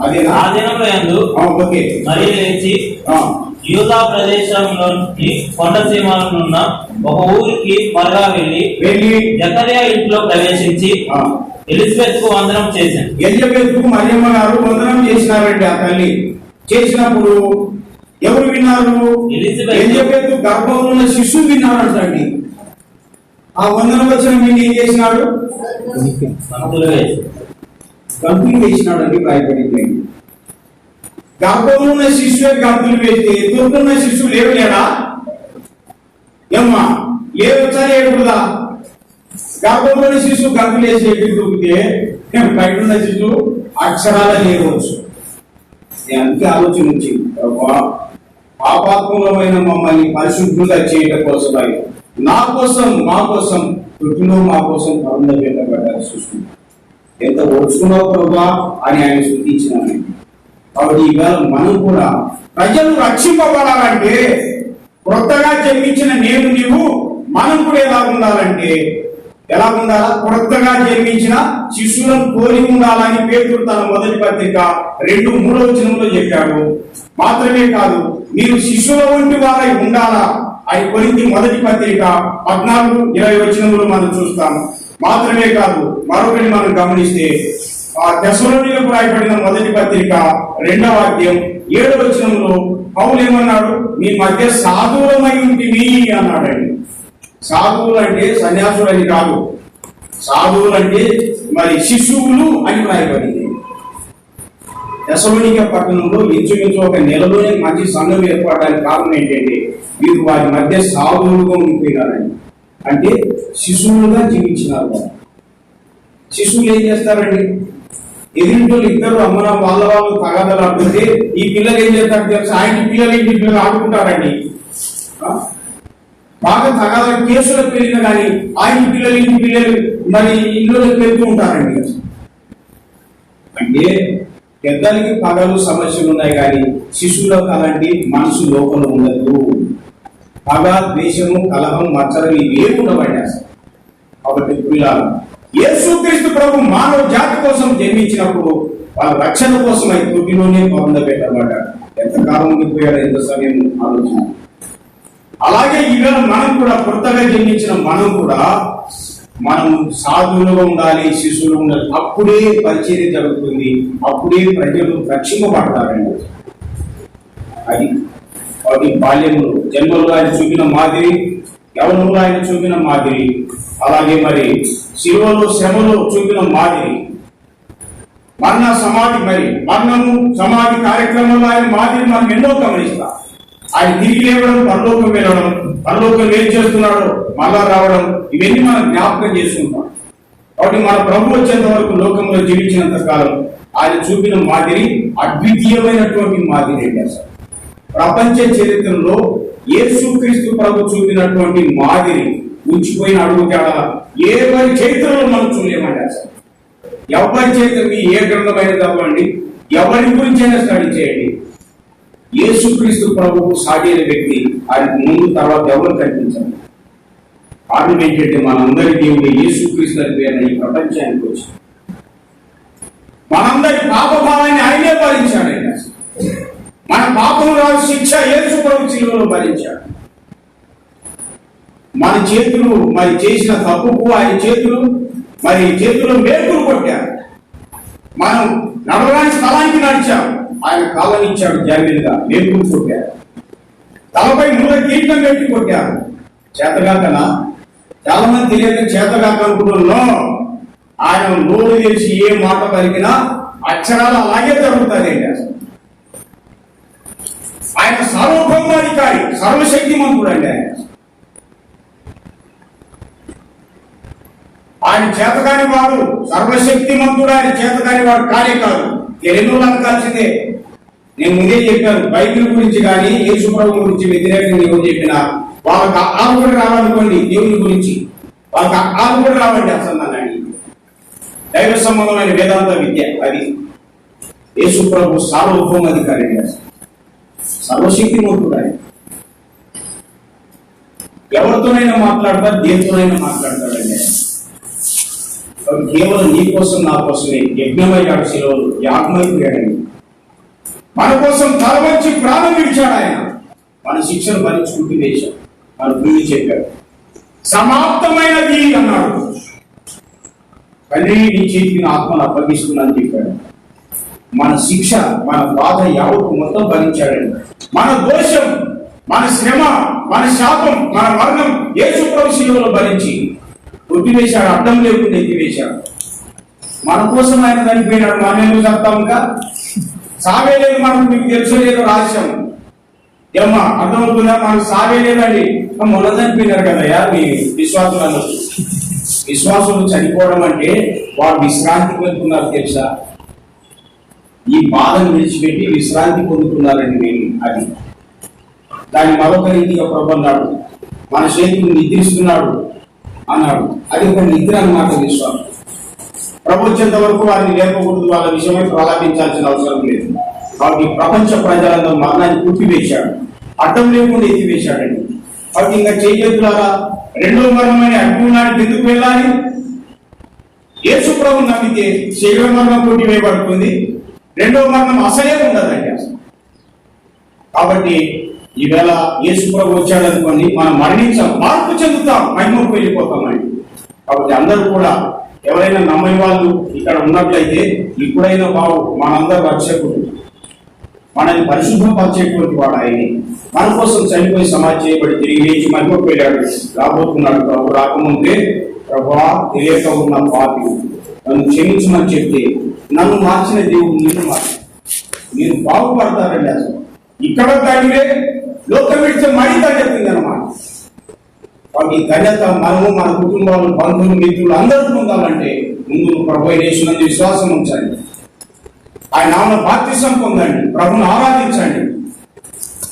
అదే ఆ దినంలో యందు మరియ లేచి యూదా ప్రదేశంలోని కొండసీమలోనున్న ఒక ఊరికి త్వరగా వెళ్ళి జకర్యా ఇంట్లో ప్రవేశించి ఎలిజబెత్ కు వందనం చేశాను. ఎలిజబెత్ కు మరియమ్మ గారు వందనం చేసినారండి. ఆ తల్లి చేసినప్పుడు ఎవరు విన్నారు? ఎలిజబెత్ గర్భంలో ఉన్న శిశువు విన్నారంటండి. ఆ వందనం వచ్చిన వీళ్ళు ఏం చేసినాడు? గంతులు వేసినాడు అండి. భయపడింది. గర్భంలో ఉన్న శిశువే గంతులు వేస్తే తొట్టున్న శిశువు లేవలేడా? ఏమ్మా లేవచ్చాలి ఏడుదా? గర్భంలోని శిశువు గంతులు వేసి ఎప్పుడు దొరికితే బయట ఉన్న శిశువు అక్షరాల లేవచ్చు. అందుకే ఆలోచన వచ్చింది. పాపాత్మకమైన మమ్మల్ని పరిశుద్ధంగా చేయడం కోసమై నా కోసం మా కోసం తొట్టిలో మా కోసం పరుండ పెట్టబడ్డారు. శిశువు ఎంత ఓర్చుకున్నావు ప్రభా అని ఆయన స్తుతించినాను. కాబట్టి ఈవేళ మనం కూడా ప్రజలు రక్షింపబడాలంటే కొత్తగా జన్మించిన నేను నీవు మనం కూడా ఎలా ఉండాలంటే ఎలా ఉండాలా? కొత్తగా జన్మించిన శిశువులను కోరి ఉండాలని పేతురు తన మొదటి పత్రిక 2:3 వచనంలో చెప్పాడు. మాత్రమే కాదు, మీరు శిశువుల వంటి వారై ఉండాలా అని కొరింథీ మొదటి పత్రిక 14:20 వచనంలో మనం చూస్తాం. మాత్రమే కాదు, మరొకటి మనం గమనిస్తే తెస్సలోనికీయులకు రాయబడిన మొదటి పత్రిక 2వ అధ్యాయం 7వ వచనంలో పౌలు ఏమన్నాడు? మీ మధ్య సాధువులమై ఉంటివి అన్నాడండి. సాధువులు అంటే సన్యాసులు అని కాదు. సాధువులు అంటే మరి శిశువులు అని రాయబడింది. తెస్సలోనిక పట్టణంలో ఇంచుమించు ఒక నెలలోనే మంచి సంఘం ఏర్పడడానికి కారణం ఏంటంటే వీరు వారి మధ్య సాధువులుగా ఉండిపోయినారండి. అంటే శిశువులుగా జీవించినారు. శిశువులు ఏం చేస్తారండి? ఎదురింటోళ్ళు ఇద్దరు అమ్మన వాళ్ళ వాళ్ళు తగాదాలు ఆడుతుంటే ఈ పిల్లలు ఏం చేస్తారు తెలుసు? ఆయన పిల్లలు ఇంటి పిల్లలు ఆడుకుంటారండి. బాగా తగాదా కేసులకు వెళ్ళినా కానీ ఆయన పిల్లలు ఇంటి పిల్లలు మరి ఇళ్ళలోకి వెళ్తూ ఉంటారండి. అంటే పెద్దలకి పగలు సమస్యలు ఉన్నాయి కానీ శిశువులకు అలాంటి మనసు లోపల ఉండదు. పగ, ద్వేషము, కలహం, మచ్చలు ఇవే ఉండవండి అసలు. కాబట్టి పిల్లలు యేసుక్రీస్తు ప్రభు మానవ జాతి కోసం జన్మించినప్పుడు వాళ్ళ రక్షణ కోసం అయితే తొట్టిలోనే పొందబెట్టబడ్డాడు. ఎంతకాలం ఉండిపోయాడు, ఎంత సమయం ఆలోచన. అలాగే ఈవేళ మనం కూడా కొత్తగా జన్మించిన మనం కూడా మనం సాధువులుగా ఉండాలి, శిశువులు ఉండాలి. అప్పుడే పరిచర్య జరుగుతుంది, అప్పుడే ప్రజలు రక్షింపబడతారండి. అది బాల్యంలో జన్మలో ఆయన చూపిన మాదిరి యవ్వనంలో ఆయన చూపిన మాదిరి, అలాగే మరి శిలువలో శ్రమలో చూపిన మాదిరి, మరణము సమాధి కార్యక్రమంలో ఆయన మాదిరి మనం ఎన్నో గమనిస్తాం. ఆయన తిరిగి లేవడం, పరలోకం వెళ్ళడం, పరలోకం ఏం చేస్తున్నాడో మళ్ళా రావడం, ఇవన్నీ మనం జ్ఞాపకం చేసుకుంటాం. కాబట్టి మన ప్రభు వచ్చేంత వరకు లోకంలో జీవించినంత కాలం ఆయన చూపిన మాదిరి అద్వితీయమైనటువంటి మాదిరి అండి. అసలు ప్రపంచ చరిత్రలో యేసుక్రీస్తు ప్రభు చూపినటువంటి మాదిరి ఉంచిపోయిన అడుగు తేడా ఎవరి చరిత్రలో మనం చూడలేమండి. అసలు ఎవరి చరిత్ర, ఏ గ్రంథమైన తప్పండి, ఎవరి గురించైనా స్టడీ చేయండి, యేసుక్రీస్తు ప్రభువు సాటి అయిన వ్యక్తి ఆయన ముందు తర్వాత ఎవరు కనిపించారు. కారణం ఏంటంటే మనందరి దేవుడు యేసుక్రీస్తు అని పేరున ఈ ప్రపంచానికి వచ్చి మనందరి పాపభావాన్ని ఆయనే భరించాడండి. మన పాపం రాదు శిక్ష యేసు ప్రభు శిలువలో భరించాడు. మన చేతులు మరి చేసిన తప్పుకు ఆయన చేతులు మేకులు కొట్టారు. మనం నడవడానికి స్థలానికి నడిచాం, ఆయన కాలనిచ్చాడు, జాగ్రత్తగా మేకులు కొట్టారు. తలపై మూల కిరీటం పెట్టి కొట్టారు. చేతగాకనా? చాలా మంది తెలియక చేతగాక అనుకుంటున్నాం. ఆయన నోరు తెలిసి ఏ మాట పలికినా అక్షరాలు అలాగే జరుగుతుంది అండి. అసలు ఆయన సార్వభౌమాధికారి, సర్వశక్తిమంతుడు అండి. ఆయన చేతకాని వాడు, సర్వశక్తిమంతుడు. ఆయన చేతకాని వాడు కానే కాదు. ఎన్నో అనకాల్సిందే. నేను ముందే చెప్పాను, బైబిల్ గురించి కానీ యేసు ప్రభు గురించి వ్యతిరేకంగా ఎవరు చెప్పినా వాళ్ళకి ఆలు కూడా రావాలనుకోండి. దేవుని గురించి వాళ్ళకి ఆలు కూడా రావండి. అసలు నన్ను దైవ సంబంధమైన వేదాంత విద్య అది. యేసు ప్రభు సార్వభౌమాధికారి అండి. సర్వశక్తిమంతుడు. ఆయన ఎవరితోనైనా మాట్లాడతారు, దేనితోనైనా మాట్లాడతాడండి. కేవలం నీ కోసం నా కోసమే యజ్ఞమయ్యాడు, శిలువలో యాగమైపోయాడండి. మన కోసం తల వంచి ప్రాణం విడిచాడు ఆయన. మన శిక్షను భరించుకుంటూ వేశాడు. మన గురించి చెప్పాడు, సమాప్తమైనది అన్నాడు. తండ్రి నీ చేతికి నా ఆత్మను అప్పగిస్తున్నాను చెప్పాడు. మన శిక్ష, మన బాధ యావత్తు మొత్తం భరించాడండి. మన దోషం, మన శ్రమ, మన శాపం, మన మరణం యేసు ప్రభు శిలువలో భరించి కొట్టివేశాడు. అడ్డం లేకుండా ఎత్తివేశాడు. మన కోసం ఆయన చనిపోయినాడు. మనం ఎందుకు చెప్తాం? ఇంకా సావే లేదు. మనకు మీకు తెలుసు లేదు రహస్యం ఏమ్మా, అర్థమవుతుందా? మనకు సావే లేదండి. మొన్న చనిపోయినారు కదయ్యా మీ విశ్వాసులు. విశ్వాసులు చనిపోవడం అంటే వారు విశ్రాంతి పొందుతున్నారు తెలుసా? ఈ బాధను విడిచిపెట్టి విశ్రాంతి పొందుతున్నారండి నేను. అది దాని మరొక రీతిగా ప్రభు అన్నాడు, మన చేతులు నిద్రిస్తున్నాడు అన్నాడు. అది ఒక నిద్ర అన్నమాట విశ్వాసం. ప్రభు వచ్చేంత వరకు వారిని లేపకూడదు, వాళ్ళ విషయమై ప్రలాపించాల్సిన అవసరం లేదు. కాబట్టి ప్రపంచ ప్రజలందరూ మరణాన్ని కుట్టివేశాడు, అడ్డం లేకుండా ఎత్తివేశాడండి. కాబట్టి ఇంకా చేతులారా రెండో మరణమైన అగ్నినానికి ఎందుకు వెళ్ళాలి? యేసు ప్రభు నమ్మితే శరీర మరణం కొట్టివేయబడుతుంది, రెండో మరణం అసలే ఉండదండి అసలు. కాబట్టి ఈవేళ యేసు ప్రభు వచ్చాడనుకోండి, మనం మరణించాం, మార్పు చెందుతాం, మహిమకు వెళ్ళిపోతామండి. కాబట్టి అందరూ కూడా ఎవరైనా నమ్మని వాళ్ళు ఇక్కడ ఉన్నట్లయితే ఇప్పుడైనా బాబు మనందరూ రక్షకుడు, మనల్ని పరిశుభ్రపరిచేటువంటి వాడు ఆయన. మన కోసం చనిపోయి సమాధి చేయబడి తిరిగి లేచి మహిమకు వెళ్ళాడు, రాబోతున్నాడు. ప్రభు రాకముందే ప్రభువా తెలియక ఉన్న పాపి నన్ను క్షమించమని చెప్తే నన్ను మార్చిన దేవుడు నిన్ను మార్చి మీరు బాగుపడతారండి. అసలు ఇక్కడ తండ్రి లోకం విడితే మరీ తండ్రి అన్నమాట. వాటి ధన్యత మనము, మన కుటుంబాలు, బంధువులు, మిత్రులు అందరూ పొందాలంటే ముందు ప్రభు యేసునందు విశ్వాసం ఉంచండి, ఆయన నామమున బాప్తిసం పొందండి, ప్రభుని ఆరాధించండి.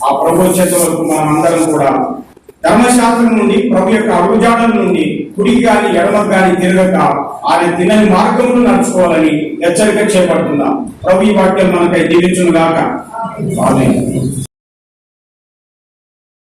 ఆ ప్రభు వచ్చేంత వరకు మనం అందరం కూడా ధర్మశాస్త్రం నుండి, ప్రభు యొక్క అడుగుజాడల నుండి కుడికి కానీ ఎడమకు కానీ తిరగక ఆయన తినని మార్గంలో నడుచుకోవాలని హెచ్చరిక చేపడుతున్నాం. ప్రభు ఈ వాక్యం మనకై దీవించును గాక. ఆమేన్.